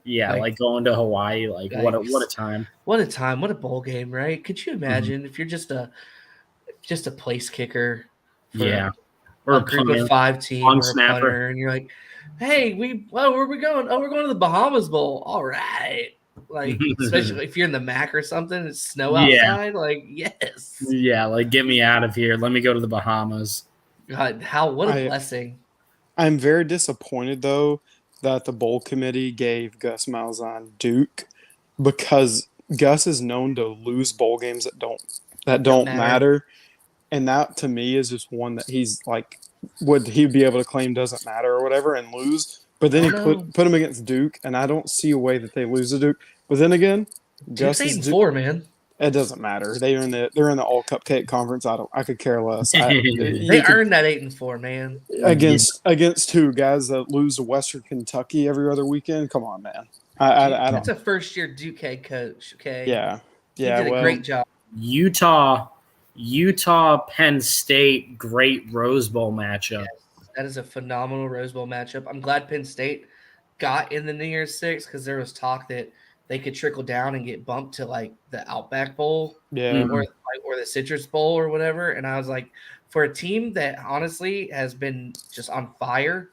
Yeah, going to Hawaii, what a time. What a time. What a bowl game, right? Could you imagine if you're just a place kicker for or a group of 5 team or a punter, and you're like, hey, where are we going? Oh, we're going to the Bahamas Bowl. All right. Especially if you're in the MAC or something, it's snow outside. Yes. Yeah, get me out of here. Let me go to the Bahamas. God, what a blessing. I'm very disappointed, though, that the bowl committee gave Gus Malzahn Duke because Gus is known to lose bowl games that don't matter. And that, to me, is just one that he's would he be able to claim doesn't matter or whatever and lose? But then put him against Duke, and I don't see a way that they lose to Duke. But then again, Gus is 8-4, man. It doesn't matter. They're in the All Cupcake Conference. I could care less. They earned that 8-4, man. Against two guys that lose to Western Kentucky every other weekend. Come on, man. I don't. That's a first-year Duke head coach. Okay. Yeah. He did a great job. Utah, Penn State, great Rose Bowl matchup. Yes, that is a phenomenal Rose Bowl matchup. I'm glad Penn State got in the New Year's Six because there was talk that they could trickle down and get bumped to the Outback Bowl, or the Citrus Bowl or whatever. And I was like, for a team that honestly has been just on fire,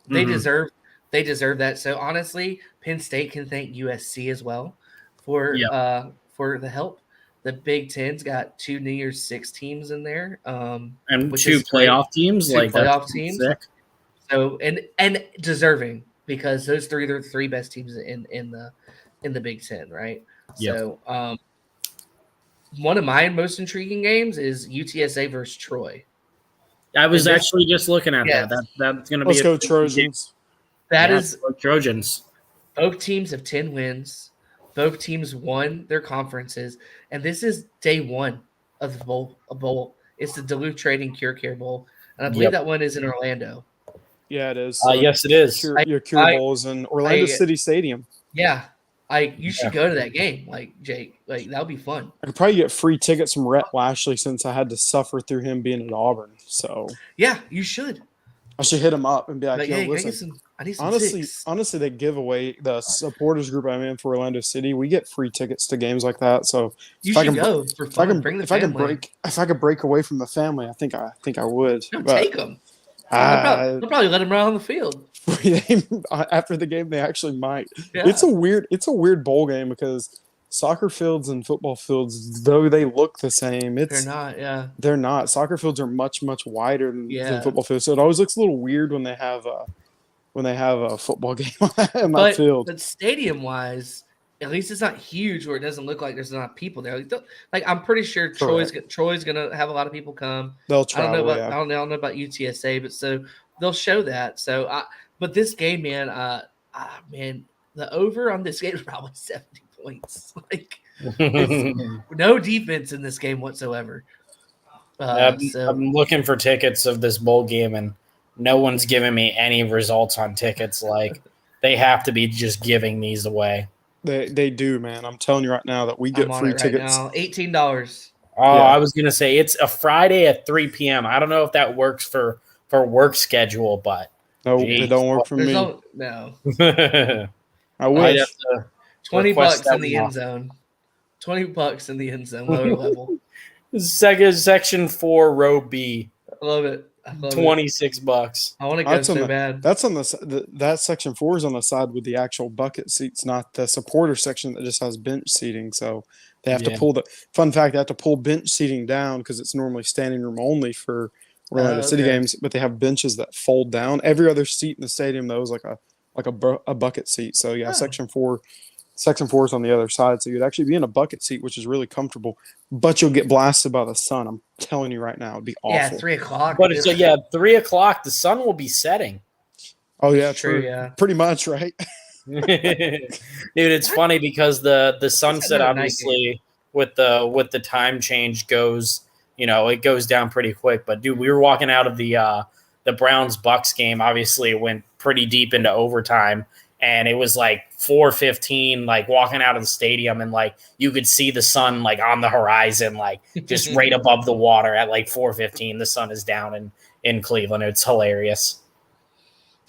they deserve that. So honestly, Penn State can thank USC as well for the help. The Big Ten's got 2 New Year's Six teams in there, and 2 playoff teams, playoff teams. Sick. So and deserving because those three are the three best teams in the Big Ten, right? Yep. So one of my most intriguing games is UTSA versus Troy. I was actually just looking at that. That's going to be Let's go Trojans. That is Trojans. Both teams have 10 wins. Both teams won their conferences, and this is day one of the bowl. It's the Duluth Trading Cure Care Bowl, and I believe that one is in Orlando. Yeah, it is. Yes, it is. Your Cure Bowl is in Orlando City Stadium. Yeah, you should go to that game, like Jake. Like that would be fun. I could probably get free tickets from Rhett Lashley since I had to suffer through him being at Auburn. So yeah, you should. I should hit him up and be like, hey, listen. I need some honestly, they give away the supporters group I'm in for Orlando City. We get free tickets to games like that. So you should go for fun. If I could break away from the family, I think I would. Take them. They'll probably let him run on the field. After the game, they actually might. Yeah. It's a weird bowl game because soccer fields and football fields, though they look the same, they're not. Yeah, they're not. Soccer fields are much wider than football fields, so it always looks a little weird when they have a football game on that field. But stadium wise, at least it's not huge where it doesn't look like there's not people there. Like I'm pretty sure Troy's gonna have a lot of people come. They'll travel. I don't know about UTSA, but so they'll show that. So but this game, man, the over on this game is probably 70 points. Like no defense in this game whatsoever. I'm looking for tickets of this bowl game, and no one's giving me any results on tickets. Like they have to be just giving these away. They do, man. I'm telling you right now that we get free tickets. Now, $18. Oh, yeah. I was gonna say it's a Friday at 3 p.m. I don't know if that works for work schedule, but no, it don't work for me. No. I wish. $20 in the end zone. $20 in the end zone, lower level. Section 4, row B. I love it. $26. I want to go so bad. That's on that section 4 is on the side with the actual bucket seats, not the supporter section that just has bench seating. So they have to pull they have to pull bench seating down because it's normally standing room only for Orlando City games, but they have benches that fold down. Every other seat in the stadium though is like a bucket seat. So section 4 is on the other side, so you'd actually be in a bucket seat, which is really comfortable, but you'll get blasted by the sun. I'm telling you right now, it'd be awful. Yeah, 3 o'clock. But it's 3 o'clock. The sun will be setting. Oh yeah, true. Yeah, pretty much, right? Dude, it's funny because the sunset obviously with the time change goes, it goes down pretty quick. But dude, we were walking out of the Browns Bucks game. Obviously, it went pretty deep into overtime. And it was like 4:15, like walking out of the stadium, and like you could see the sun like on the horizon, like just right above the water at like 4:15. The sun is down in Cleveland. It's hilarious.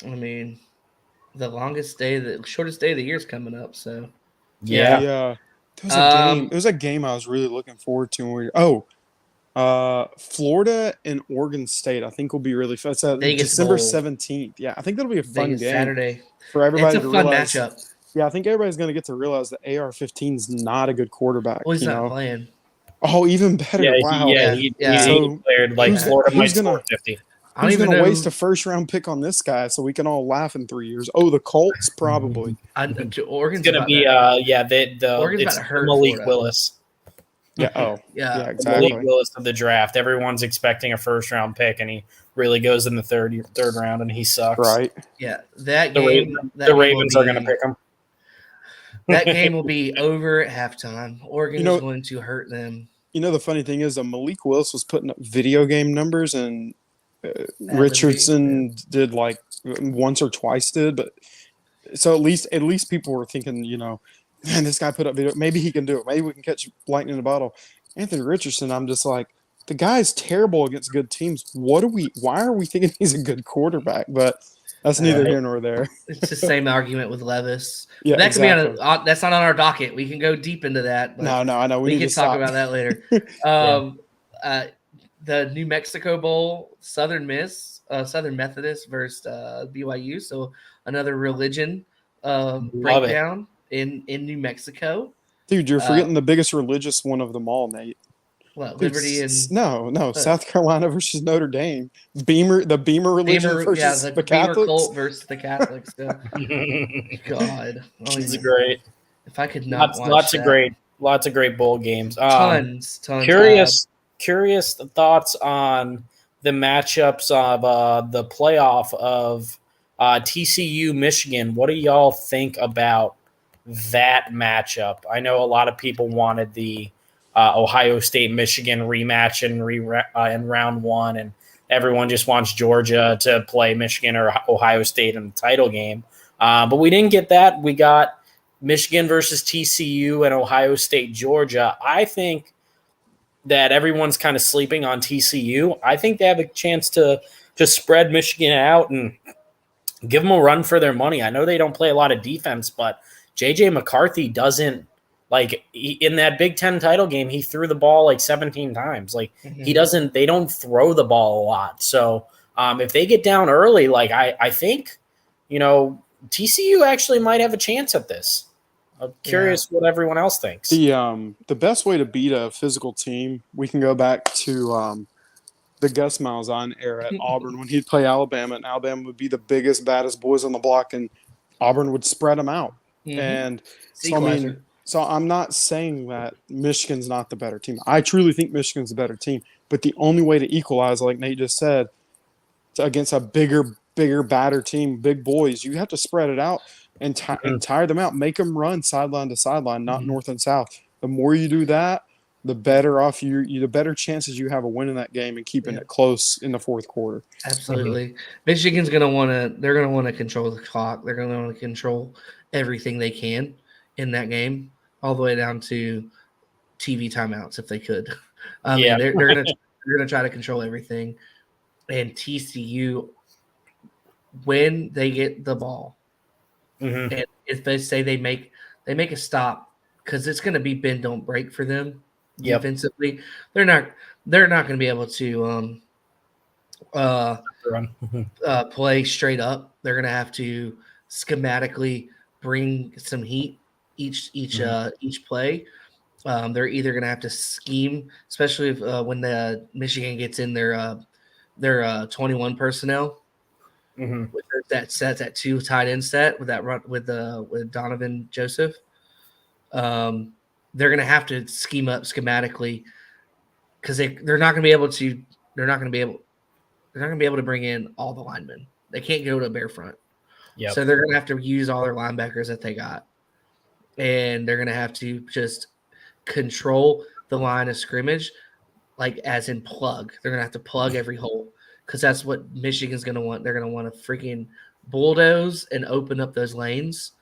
I mean, the shortest day of the year is coming up. So yeah. There was a game I was really looking forward to. Florida and Oregon State, I think will be really fun. It's December 17th. Yeah, I think that'll be a fun game. Saturday. For everybody it's a fun matchup. Yeah, I think everybody's going to get to realize that AR-15 is not a good quarterback. Well, he's not playing. Oh, even better. Yeah, wow. He declared like Florida might score 50. Who's going to waste a first-round pick on this guy so we can all laugh in 3 years? Oh, the Colts? Probably. Oregon's going to be, it's Malik Willis. Yeah. Oh, yeah. Exactly. Malik Willis of the draft. Everyone's expecting a first-round pick, and he really goes in the third round, and he sucks. Right. Yeah. The Ravens are going to pick him. That game will be over at halftime. Oregon is going to hurt them. The funny thing is that Malik Willis was putting up video game numbers, and Richardson did like once or twice but so at least people were thinking, man, this guy put up video. Maybe he can do it. Maybe we can catch lightning in a bottle. Anthony Richardson, I'm just like, the guy's terrible against good teams. Why are we thinking he's a good quarterback? But that's neither here nor there. It's the same argument with Levis. Yeah, that could be that's not on our docket. We can go deep into that. No, I know. We can talk about that later. The New Mexico Bowl, Southern Methodist versus BYU. So another religion breakdown in New Mexico. Dude, you're forgetting the biggest religious one of them all, Nate. What, Dude, Liberty and no, South Carolina versus Notre Dame. The Beamer religion versus the the Beamer Catholics. cult versus the Catholics. Yeah. God, I don't It's even, great. if I could not watch Lots of great bowl games. tons. Curious thoughts on the matchups of the playoff of TCU Michigan. What do y'all think about that matchup? I know a lot of people wanted the Ohio State Michigan rematch in round one, and everyone just wants Georgia to play Michigan or Ohio State in the title game. But we didn't get that. We got Michigan versus TCU and Ohio State Georgia. I think that everyone's kind of sleeping on TCU. I think they have a chance to spread Michigan out and give them a run for their money. I know they don't play a lot of defense, but JJ McCarthy doesn't in that Big Ten title game. He threw the ball like 17 times. Like they don't throw the ball a lot. So if they get down early, like I think, TCU actually might have a chance at this. I'm curious what everyone else thinks. The best way to beat a physical team, we can go back to the Gus Malzahn era at Auburn when he'd play Alabama, and Alabama would be the biggest, baddest boys on the block, and Auburn would spread them out. And so I'm not saying that Michigan's not the better team. I truly think Michigan's the better team, but the only way to equalize, like Nate just said, against a bigger, badder team, big boys, you have to spread it out and tire them out. Make them run sideline to sideline, not north and south. The more you do that, the better off the better chances you have of winning that game and keeping it close in the fourth quarter. Absolutely. Michigan's they're going to want to control the clock. They're going to want to control everything they can in that game, all the way down to TV timeouts if they could. They're going to try to control everything. And TCU, when they get the ball, and if they say they make a stop, because it's going to be bend don't break for them defensively, they're not going to be able to play straight up. They're going to have to schematically bring some heat each play. They're either going to have to scheme, especially if, when the Michigan gets in their 21 personnel. With that two tight end set with that run with Donovan Joseph, they're going to have to scheme up schematically because they're not going to be able to bring in all the linemen. They can't go to bare front, so they're going to have to use all their linebackers that they got, and they're going to have to just control the line of scrimmage, like as in plug. They're going to have to plug every hole. Because that's what Michigan's going to want. They're going to want to freaking bulldoze and open up those lanes.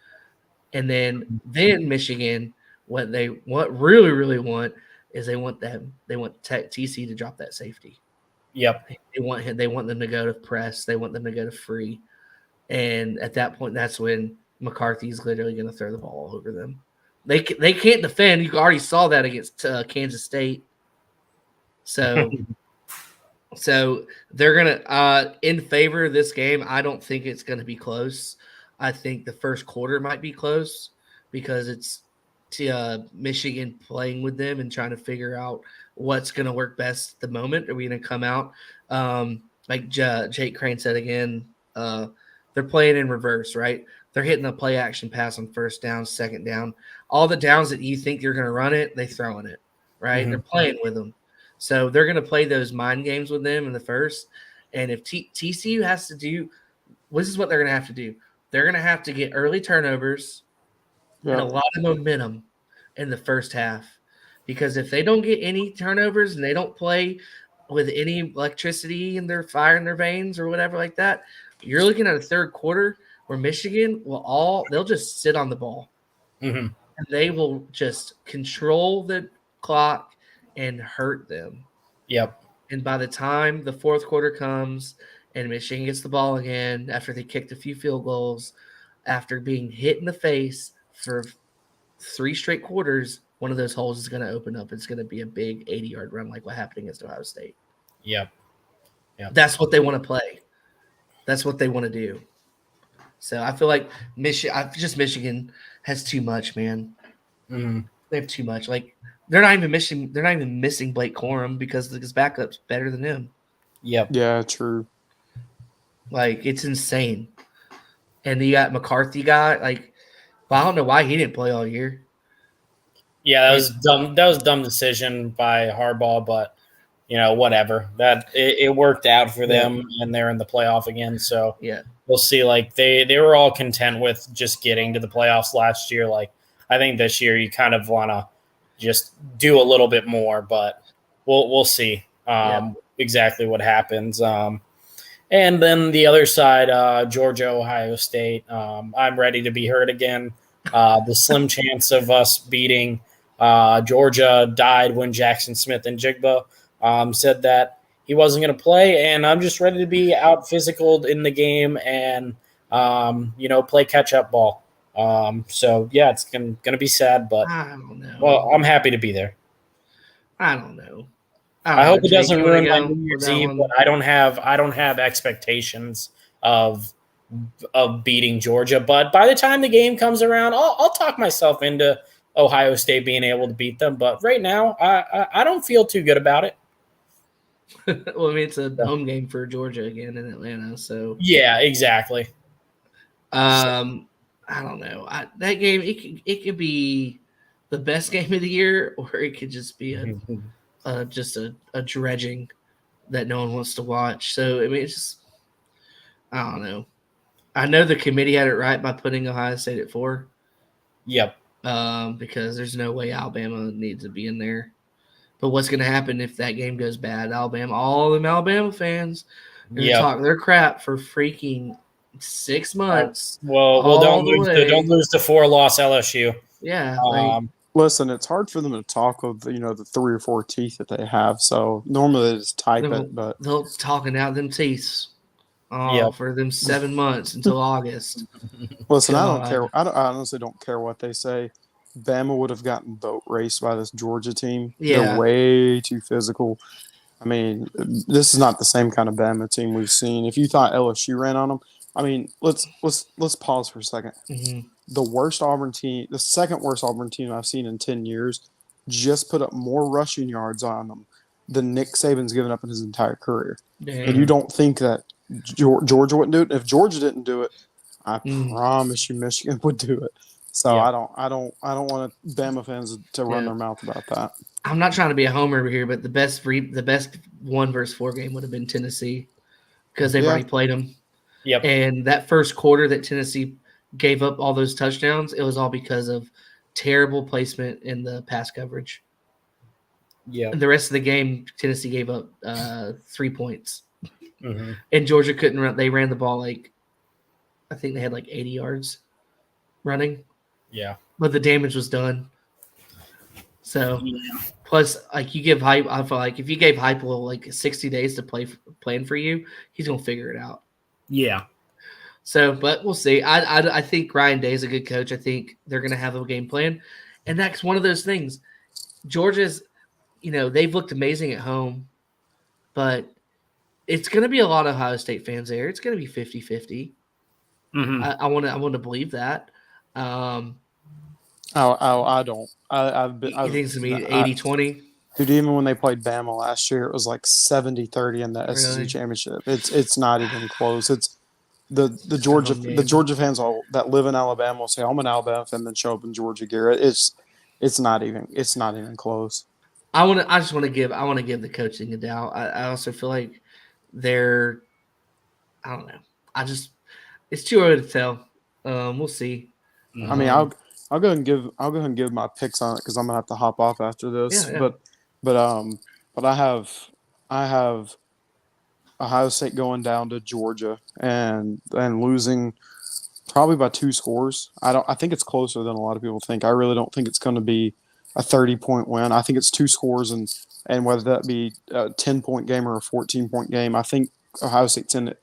And then Michigan, what really, really want is they want TC to drop that safety. Yep. They want them to go to press. They want them to go to free. And at that point, that's when McCarthy's literally going to throw the ball all over them. They can't defend. You already saw that against Kansas State. So they're going to in favor of this game. I don't think it's going to be close. I think the first quarter might be close because it's Michigan playing with them and trying to figure out what's going to work best at the moment. Are we going to come out like Jake Crane said again? They're playing in reverse, right? They're hitting a play action pass on first down, second down. All the downs that you think you're going to run it, they throwing it, right? They're playing with them. So they're going to play those mind games with them in the first. And if TCU has to do – this is what they're going to have to do. They're going to have to get early turnovers and a lot of momentum in the first half. Because if they don't get any turnovers and they don't play with any electricity in their fire in their veins or whatever like that, you're looking at a third quarter where Michigan they'll just sit on the ball. And they will just control the clock and hurt them. Yep. And by the time the fourth quarter comes and Michigan gets the ball again after they kicked a few field goals, after being hit in the face for 3 straight quarters, one of those holes is going to open up. It's going to be a big 80-yard run like what happened against Ohio State. Yep. That's what they want to play. That's what they want to do. So I feel like Michigan has too much, man. They have too much. Like they're not even missing. They're not even missing Blake Corum because his backup's better than him. Yep. Yeah, true. Like it's insane. And you got McCarthy like, well, I don't know why he didn't play all year. Yeah, that was dumb. That was a dumb decision by Harbaugh, but whatever. That it worked out for them, and they're in the playoff again. So Yeah. we'll see. Like they were all content with just getting to the playoffs last year. Like I think this year you kind of want to just do a little bit more, but we'll see exactly what happens. And then the other side, Georgia, Ohio State. I'm ready to be heard again. The slim chance of us beating Georgia died when Jackson Smith and Jigba said that he wasn't going to play, and I'm just ready to be out physical in the game and play catch up ball. So yeah, it's going to be sad, but I don't know. Well, I'm happy to be there. I don't know. I hope it doesn't ruin my go New Year's Eve, but I don't have expectations of beating Georgia. But by the time the game comes around, I'll talk myself into Ohio State being able to beat them. But right now, I don't feel too good about it. Well, I mean, it's a home game for Georgia again in Atlanta, so yeah, exactly. I don't know. That game it could be the best game of the year, or it could just be just a dredging that no one wants to watch. So I mean, it's just I don't know. I know the committee had it right by putting Ohio State at 4. Yep. Because there's no way Alabama needs to be in there. But what's going to happen if that game goes bad? All them Alabama fans are going to talk their crap for freaking 6 months. Well, don't lose to 4-loss LSU. Yeah. Listen, it's hard for them to talk with the 3 or 4 teeth that they have. So normally they just type it, but they'll talking out them teeth. For them 7 months until August. Listen, I don't care. I honestly don't care what they say. Bama would have gotten boat raced by this Georgia team. Yeah. They're way too physical. I mean, this is not the same kind of Bama team we've seen. If you thought LSU ran on them, I mean, let's pause for a second. Mm-hmm. The worst Auburn team, the second worst Auburn team I've seen in 10 years, just put up more rushing yards on them than Nick Saban's given up in his entire career. Damn. And you don't think that Georgia wouldn't do it? If Georgia didn't do it, I promise you Michigan would do it. So I don't want Bama fans to run their mouth about that. I'm not trying to be a homer over here, but the best 1 versus 4 game would have been Tennessee because they've already played them. Yep. And that first quarter that Tennessee gave up all those touchdowns, it was all because of terrible placement in the pass coverage. Yeah. And the rest of the game, Tennessee gave up 3 points. Mm-hmm. And Georgia couldn't run. They ran the ball I think they had 80 yards running. Yeah. But the damage was done. So, plus, you give Hype, I feel like if you gave Heupel 60 days to plan for you, he's going to figure it out. Yeah. So, but we'll see. I think Ryan Day is a good coach. I think they're going to have a game plan. And that's one of those things. Georgia's, they've looked amazing at home, but it's going to be a lot of Ohio State fans there. It's going to be 50-50. Mm-hmm. I want to believe that. I don't. I think it's going to be 80-20? Dude, even when they played Bama last year, it was 70-30 in the SEC championship. It's not even close. It's the Georgia fans that live in Alabama will say, I'm an Alabama fan, then show up in Georgia gear. It's not even close. I want to give the coaching a doubt. I also feel like I don't know. It's too early to tell. We'll see. I mean, I'll go ahead and give my picks on it because I'm gonna have to hop off after this. Yeah. But I have Ohio State going down to Georgia and losing probably by 2 scores. I think it's closer than a lot of people think. I really don't think it's going to be a 30-point win. I think it's 2 scores and whether that be a 10-point game or a 14-point game, I think Ohio State's in it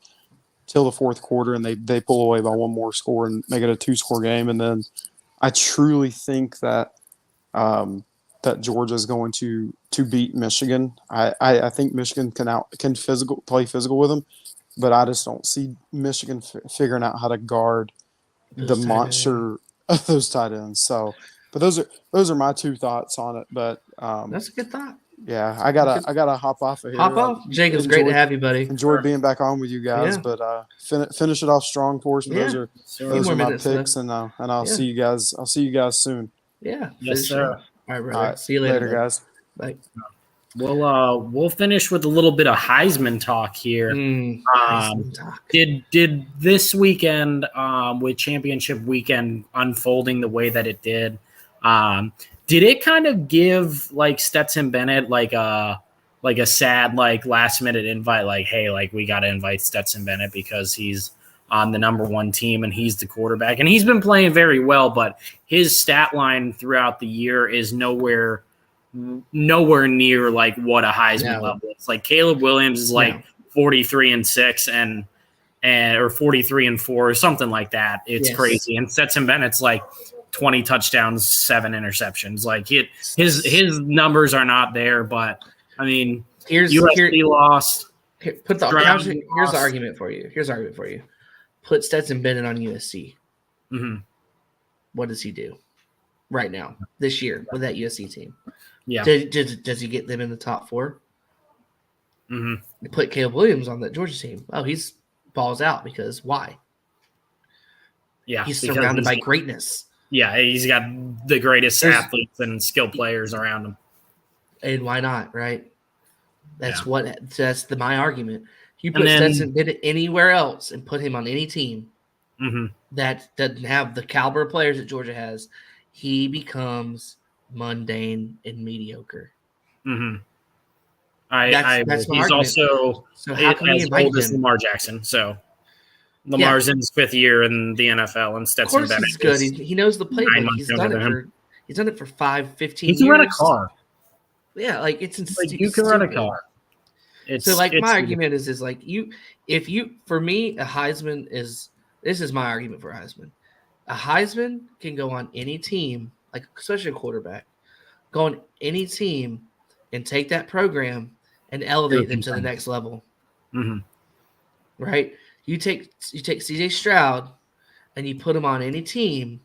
till the fourth quarter and they pull away by 1 more score and make it a 2-score game. And then I truly think that that Georgia is going to beat Michigan. I think Michigan can play physical with them, but I just don't see Michigan figuring out how to guard the monster of those tight ends. So But those are my two thoughts on it. But That's a good thought. yeah, I gotta hop off of here. Hop off, Jake. It's great to have you, buddy. Enjoyed being back on with you guys. Yeah. But finish it off strong for us. But Yeah. those are my picks, and I'll see you guys. I'll see you guys soon. Yeah. Yes, sir. All right, brother. See you later, guys. Bye. We'll finish with a little bit of Heisman talk here. Heisman talk. Did this weekend, with championship weekend unfolding the way that it did it kind of give like Stetson Bennett like a sad like last minute invite, like, hey, like we got to invite Stetson Bennett because he's on the number one team and he's the quarterback and he's been playing very well, but his stat line throughout the year is nowhere near like what a Heisman level is. Like Caleb Williams is like 43-6 and or 43-4 or something like that. It's crazy. And Stetson Bennett's like 20 touchdowns, 7 interceptions. Like his numbers are not there, but I mean, USC lost. Here's the argument for you. Put Stetson Bennett on USC. Mm-hmm. What does he do right now this year with that USC team? Yeah. Does he get them in the top 4? Mm-hmm. You put Caleb Williams on that Georgia team. Oh, he's balls out because why? Yeah. He's surrounded by greatness. Yeah, he's got the greatest athletes and skilled players around him. And why not, right? That's my argument. You put Stetson Bennett anywhere else and put him on any team that doesn't have the caliber of players that Georgia has, he becomes mundane and mediocre. Mm-hmm. That's my he's argument. also how can we invite old as him? Lamar Jackson. So Lamar's in his 5th year in the NFL, and Stetson of course Bennett he's good. is He knows the playbook. He's done it for 5-15 years. He can run a car. Yeah, like it's like you can run a car. My argument is like for me, a Heisman is this is my argument for a Heisman. A Heisman can go on any team, like especially a quarterback, go on any team and take that program and elevate them to the next level. Mm-hmm. Right? You take CJ Stroud and you put him on any team,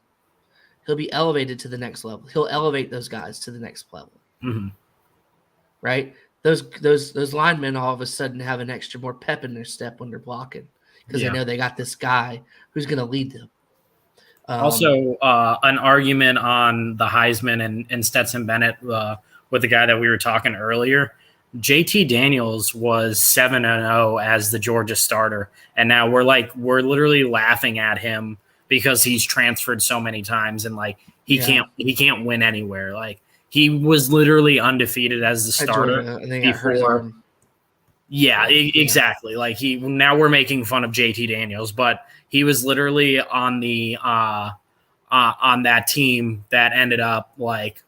he'll be elevated to the next level. He'll elevate those guys to the next level. Mm-hmm. Right? Those linemen all of a sudden have an extra more pep in their step when they're blocking because they know they got this guy who's going to lead them. Also, an argument on the Heisman and Stetson Bennett with the guy that we were talking earlier. JT Daniels was 7-0 as the Georgia starter, and now we're literally laughing at him because he's transferred so many times and like he can't win anywhere. Like he was literally undefeated as the starter before. Yeah, exactly. Like now we're making fun of JT Daniels, but he was literally on the on that team that ended up like.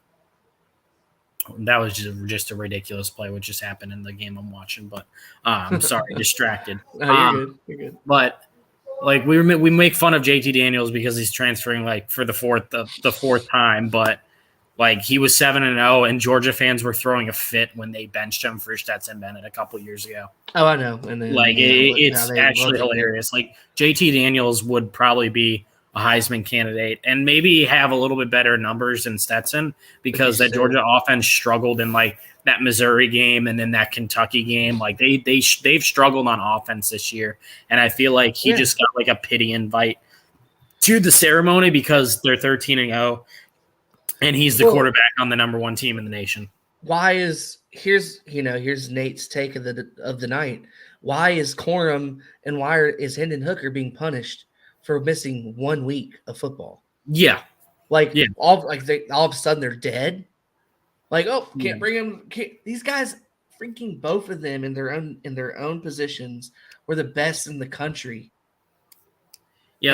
That was just a ridiculous play, which just happened in the game I'm watching. But I'm sorry, distracted. No, you're good. But like we make fun of JT Daniels because he's transferring like for the fourth time. But like he was 7-0, and Georgia fans were throwing a fit when they benched him for Stetson Bennett a couple years ago. Oh, I know. And then, it's actually hilarious. Like JT Daniels would probably be a Heisman candidate and maybe have a little bit better numbers than Stetson because that Georgia offense struggled in like that Missouri game and then that Kentucky game. Like they've struggled on offense this year. And I feel like he just got like a pity invite to the ceremony because they're 13-0 and he's the quarterback on the number one team in the nation. Here's Nate's take of the night. Why is Corum and why is Hendon Hooker being punished for missing 1 week of football? All of a sudden they're dead. Like, can't bring them. These guys, freaking both of them in their own positions, were the best in the country. Yeah,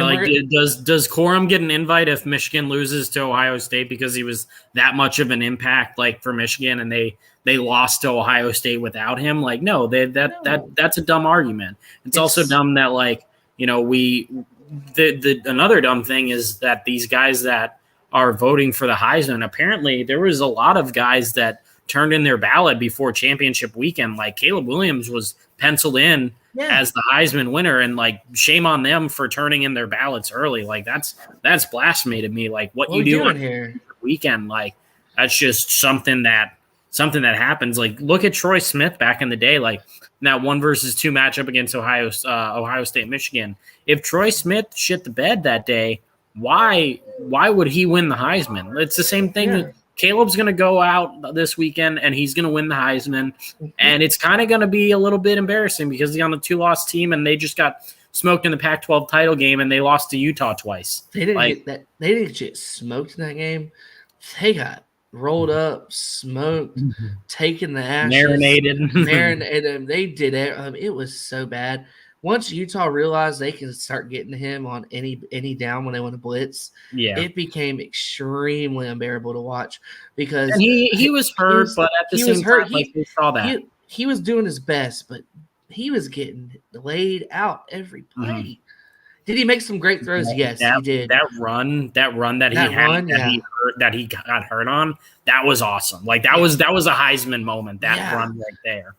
does Corum get an invite if Michigan loses to Ohio State because he was that much of an impact like for Michigan and they lost to Ohio State without him? Like, no, that's a dumb argument. It's also dumb that like another dumb thing is that these guys that are voting for the Heisman, apparently there was a lot of guys that turned in their ballot before championship weekend. Like Caleb Williams was penciled in as the Heisman winner, and like shame on them for turning in their ballots early. Like that's blasphemy to me. Like what you doing here? weekend. Like that's just something that happens. Like look at Troy Smith back in the day, like that 1-versus-2 matchup against Ohio State, Michigan. If Troy Smith shit the bed that day, why would he win the Heisman? It's the same thing. Yeah. Caleb's going to go out this weekend and he's going to win the Heisman. And it's kind of going to be a little bit embarrassing because he's on a 2-loss team and they just got smoked in the Pac-12 title game and they lost to Utah twice. They didn't get smoked in that game. They got rolled up, smoked, taken the ashes, marinated. They did it. It was so bad. Once Utah realized they can start getting to him on any down when they want to blitz, it became extremely unbearable to watch because he was hurt, but at the same time, we saw that he was doing his best, but he was getting laid out every play. Did he make some great throws? Yes, he did. That run that he got hurt on, that was awesome. Like that was a Heisman moment. That run right there.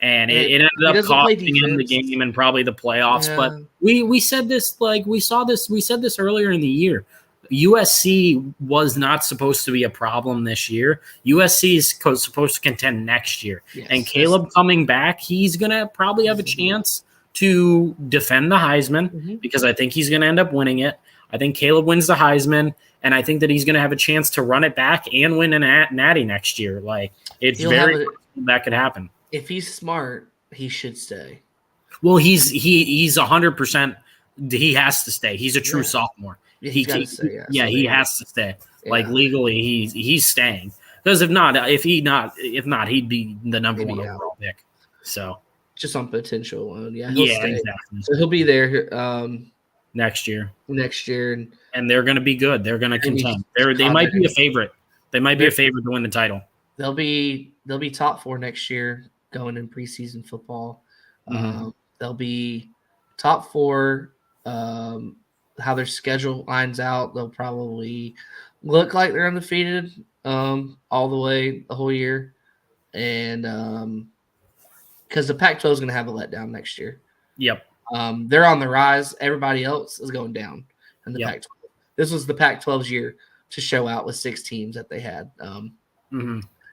And it ended up costing him the game and probably the playoffs. Yeah. But we said this, like we said this earlier in the year. USC was not supposed to be a problem this year. USC is supposed to contend next year. Yes, and Caleb coming back, he's going to probably have a chance to defend the Heisman because I think he's going to end up winning it. I think Caleb wins the Heisman, and I think that he's going to have a chance to run it back and win an natty next year. Like it's very that could happen. If he's smart, he should stay. Well, he's 100%. He has to stay. He's a true sophomore. Yeah, he has to stay. Yeah. Like legally, he's staying because if not, he'd be the number one overall pick. So just on potential alone, he'll stay. Exactly. So he'll be there next year, and they're going to be good. They're going to contend. They might be a favorite. They might be a favorite to win the title. They'll be top 4 next year going in preseason football. They'll be top 4. How their schedule lines out, they'll probably look like they're undefeated all the way the whole year. And because the Pac-12 is going to have a letdown next year. Yep. They're on the rise. Everybody else is going down in the Pac-12. This was the Pac-12's year to show out with 6 teams that they had.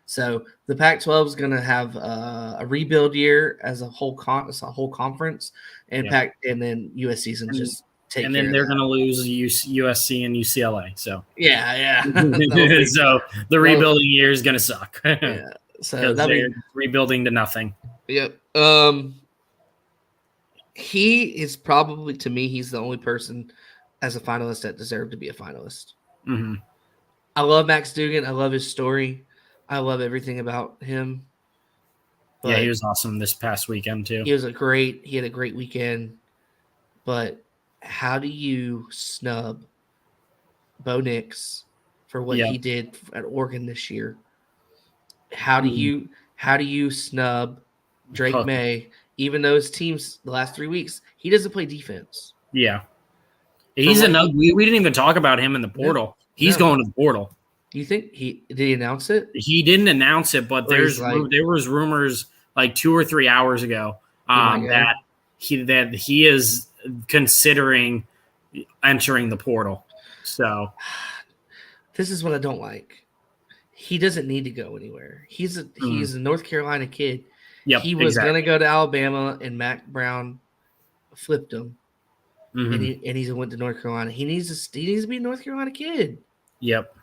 So the Pac-12 is going to have a rebuild year as a whole conference, and and then USC is going to just take. And then they're going to lose USC and UCLA. So so the rebuilding year is going to suck. So they're rebuilding to nothing. Yep. He is probably, to me, he's the only person as a finalist that deserved to be a finalist. I love Max Duggan. I love his story. I love everything about him. But he was awesome this past weekend too. He had a great weekend. But how do you snub Bo Nix for what he did at Oregon this year? How do you snub Drake May, even though his teams the last 3 weeks, he doesn't play defense? Yeah. He's another. We didn't even talk about him in the portal. He's going to the portal. You think did he announce it? He didn't announce it, but there was rumors like 2 or 3 hours ago that he is considering entering the portal. So this is what I don't like. He doesn't need to go anywhere. He's a North Carolina kid. Yep, he was going to go to Alabama, and Mac Brown flipped him, and he went to North Carolina. He needs to be a North Carolina kid. Yep.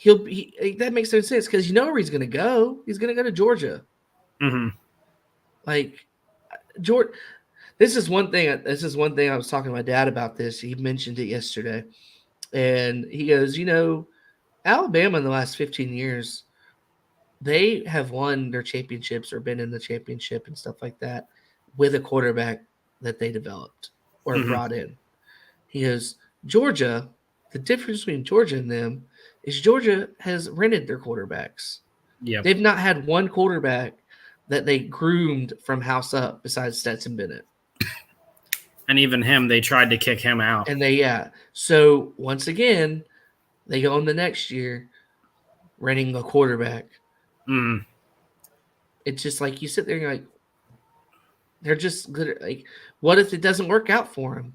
That makes no sense because you know where he's going to go. He's going to go to Georgia. Like Georgia. This is one thing I was talking to my dad about this. He mentioned it yesterday, and he goes, Alabama in the last 15 years, they have won their championships or been in the championship and stuff like that with a quarterback that they developed or brought in. He goes, Georgia, the difference between Georgia and them is Georgia has rented their quarterbacks. Yeah, they've not had one quarterback that they groomed from house up besides Stetson Bennett. And even him, they tried to kick him out. And so once again, they go in the next year renting a quarterback. It's just like you sit there and you're like, they're just good. Like, what if it doesn't work out for them?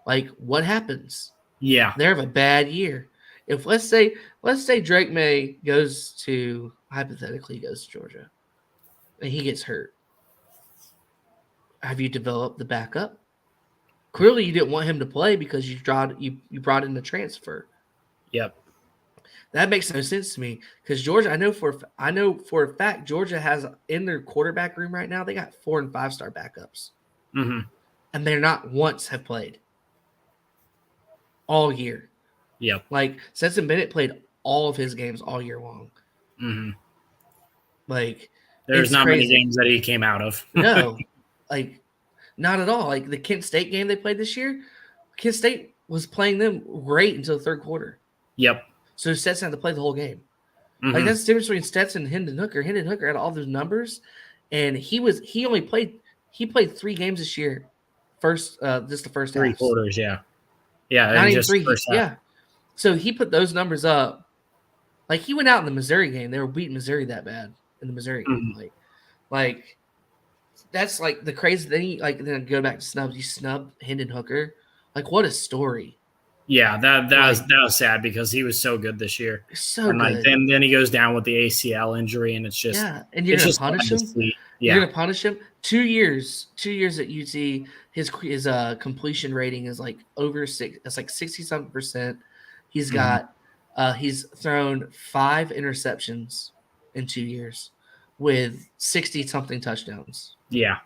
Like, what happens? Yeah. They have a bad year. if let's say Drake May hypothetically goes to Georgia, and he gets hurt, have you developed the backup? Clearly, you didn't want him to play because you brought in the transfer. Yep. That makes no sense to me because Georgia, I know for a fact Georgia has in their quarterback room right now, they got 4 and 5 star backups, and they're not once have played all year. Yep. Like Stetson Bennett played all of his games all year long. Like there's not crazy. many games that he came out of. No, like not at all. Like the Kent State game they played this year, Kent State was playing them great until the third quarter. Yep. So Stetson had to play the whole game. Like that's the difference between Stetson and Hendon Hooker. Hendon Hooker had all those numbers, and he played 3 games this year. Just the first 3 half. quarters, yeah. Not even just 3. First half. Yeah. So he put those numbers up. Like he went out in the Missouri game. They were beating Missouri that bad in the Missouri game. Like that's like the crazy thing. Like then go back to snubs. You snub Hendon Hooker. Like what a story. Yeah, that was sad because he was so good this year. So good. And then he goes down with the ACL injury, and it's just and you're gonna punish him. Yeah. You're gonna punish him. 2 years at UT. His completion rating is like over 6. It's like 60-something%. He's got he's thrown 5 interceptions in 2 years with 60-something touchdowns. Yeah,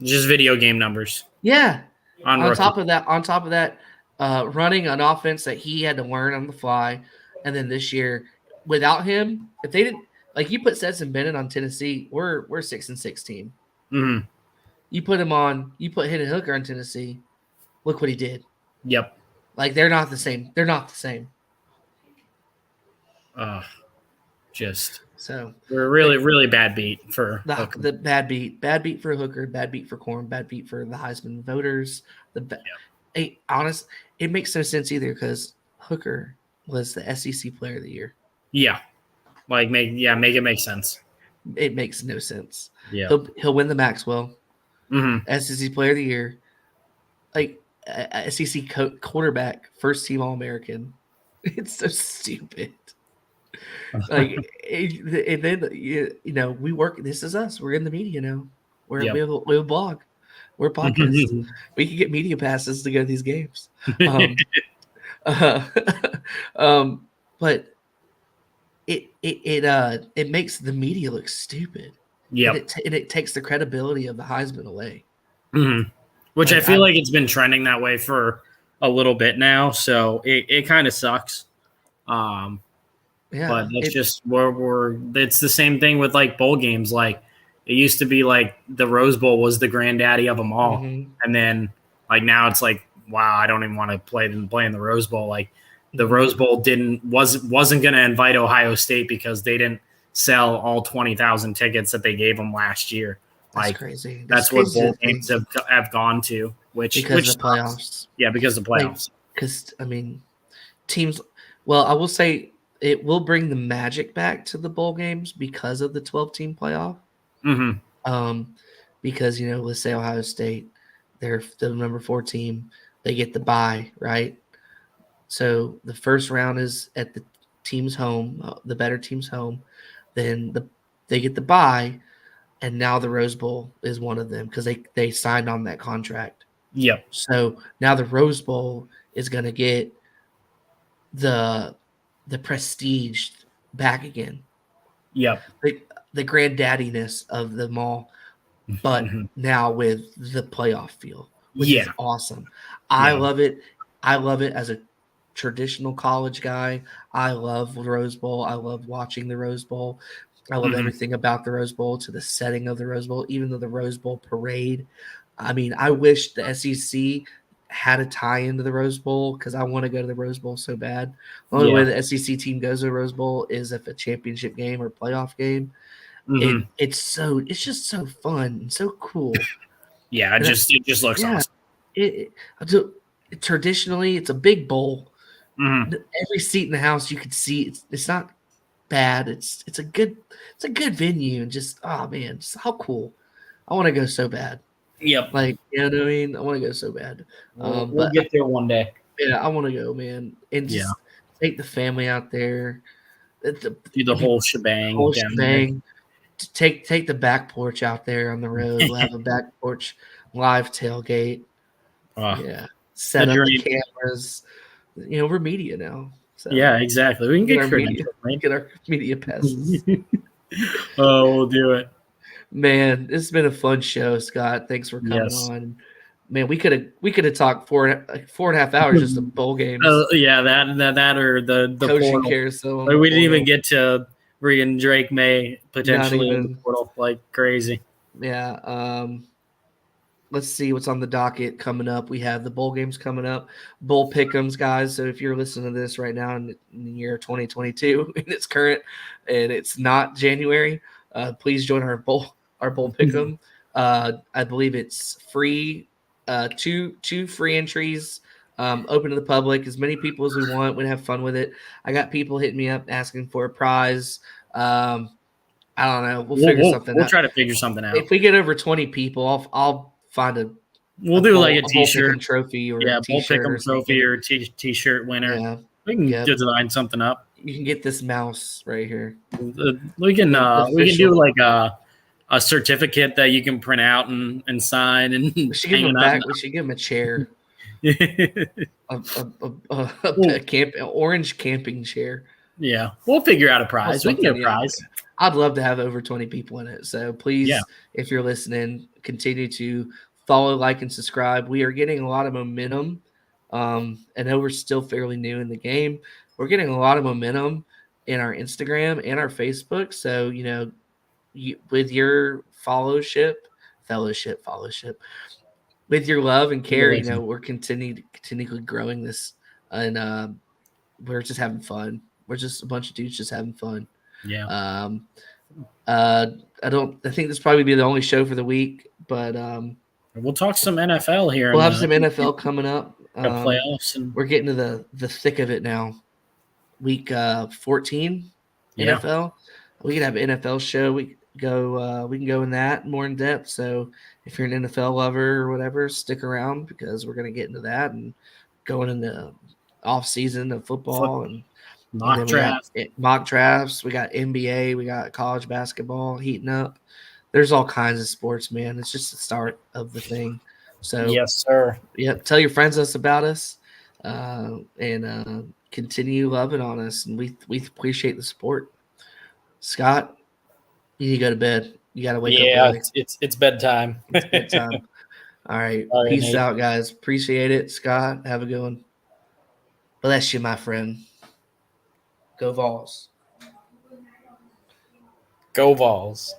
just video game numbers. Yeah. On top of that, running an offense that he had to learn on the fly, and then this year, without him, if they didn't like you put Stetson Bennett on Tennessee, we're 6-6 team. You put Hendon Hooker on Tennessee, look what he did. Yep. Like they're not the same. So we're a really bad beat for the bad beat for Hooker, bad beat for Corn, bad beat for the Heisman voters. It makes no sense either because Hooker was the SEC Player of the Year. Yeah, make it make sense. It makes no sense. Yeah, he'll win the Maxwell, SEC Player of the Year, like SEC quarterback, first team All-American. It's so stupid. Like, and then we work. This is us. We're in the media now. We have a blog. We're a podcast. We can get media passes to go to these games. But it makes the media look stupid. Yeah, and it takes the credibility of the Heisman away. Which I feel like it's been trending that way for a little bit now. So it kind of sucks. But that's just it's the same thing with like bowl games. Like it used to be like the Rose Bowl was the granddaddy of them all. And then like now it's like, wow, I don't even want to play in the Rose Bowl. Like the Rose Bowl wasn't going to invite Ohio State because they didn't sell all 20,000 tickets that they gave them last year. That's like crazy. That's what bowl games have gone to, which of the playoffs. Yeah, because of the playoffs. Because teams. Well, I will say it will bring the magic back to the bowl games because of the 12-team playoff. Because let's say Ohio State, they're the number 4 team, they get the bye, right? So the first round is at the team's home, the better team's home. Then they get the bye, and now the Rose Bowl is one of them because they signed on that contract. Yep. So now the Rose Bowl is going to get the prestige back again. Yep. The granddadiness of them all, but now with the playoff feel, which is awesome. I love it. I love it as a traditional college guy. I love the Rose Bowl. I love watching the Rose Bowl. I love everything about the Rose Bowl, to the setting of the Rose Bowl, even though the Rose Bowl parade. I mean, I wish the SEC had a tie into the Rose Bowl because I want to go to the Rose Bowl so bad. The only way the SEC team goes to the Rose Bowl is if a championship game or playoff game. It's just so fun and so cool. It just looks awesome. Traditionally, it's a big bowl. Every seat in the house you could see. It's not bad. It's a good venue, and just just how cool. I want to go so bad. Yep. Like, you know what I mean? I want to go so bad. We'll get there one day. Yeah, I want to go, man. And just Take the family out there. Do the whole shebang Whole down shebang. Take the back porch out there on the road. We'll have a back porch live tailgate. there. Yeah. Set The up the dream. cameras. We're media now. So Yeah, exactly. We can get our media, credentials, right? get our media passes. Oh, we'll do it. Man, this has been a fun show, Scott. Thanks for coming Yes. on. Man, we could have talked 4.5 hours just of bowl games. Yeah, that or the Coaching portal. carousel. Like, we didn't even get to Regan Drake May potentially in the even. portal like crazy. Yeah. Let's see what's on the docket coming up. We have the bowl games coming up, bowl pick'ems, guys. So if you're listening to this right now in the year 2022 and it's current and it's not January, please join our bowl pick'em. I believe it's free, two free entries, open to the public, as many people as we want. We have fun with it. I got people hitting me up asking for a prize. I don't know. We'll figure something We'll out. try to figure something out. If we get over 20 people, I'll find a do like a t-shirt trophy or yeah, a t-shirt bowl pick'em trophy or t-shirt winner. Yeah, we can design something up. You can get this mouse right here. We can do like a certificate that you can print out and sign and we should give him back. We should give him a chair. An orange camping chair. Yeah, we'll figure out a prize. We can get a prize. I'd love to have over 20 people in it. So please, if you're listening, continue to follow, like, and subscribe. We are getting a lot of momentum. I know we're still fairly new in the game. We're getting a lot of momentum in our Instagram and our Facebook. So, with your fellowship, with your love and care, we're continually growing this, and we're just having fun. We're just a bunch of dudes just having fun. Yeah. I think this probably be the only show for the week, but we'll talk some NFL here. We'll have some NFL coming up. Playoffs, and we're getting to the thick of it now. Week 14 NFL. We can have an NFL show. We can go in that more in depth. So if you're an NFL lover or whatever, stick around because we're going to get into that and going into off season of football and mock drafts. Mock drafts. We got NBA. We got college basketball heating up. There's all kinds of sports, man. It's just the start of the thing. So yes, sir. Yeah, tell your friends about us, and continue loving on us. And we appreciate the support. Scott, you need to go to bed. You got to wake up early. It's bedtime. It's bedtime. All right. Peace out, guys. Appreciate it. Scott, have a good one. Bless you, my friend. Go Vols. Go Vols.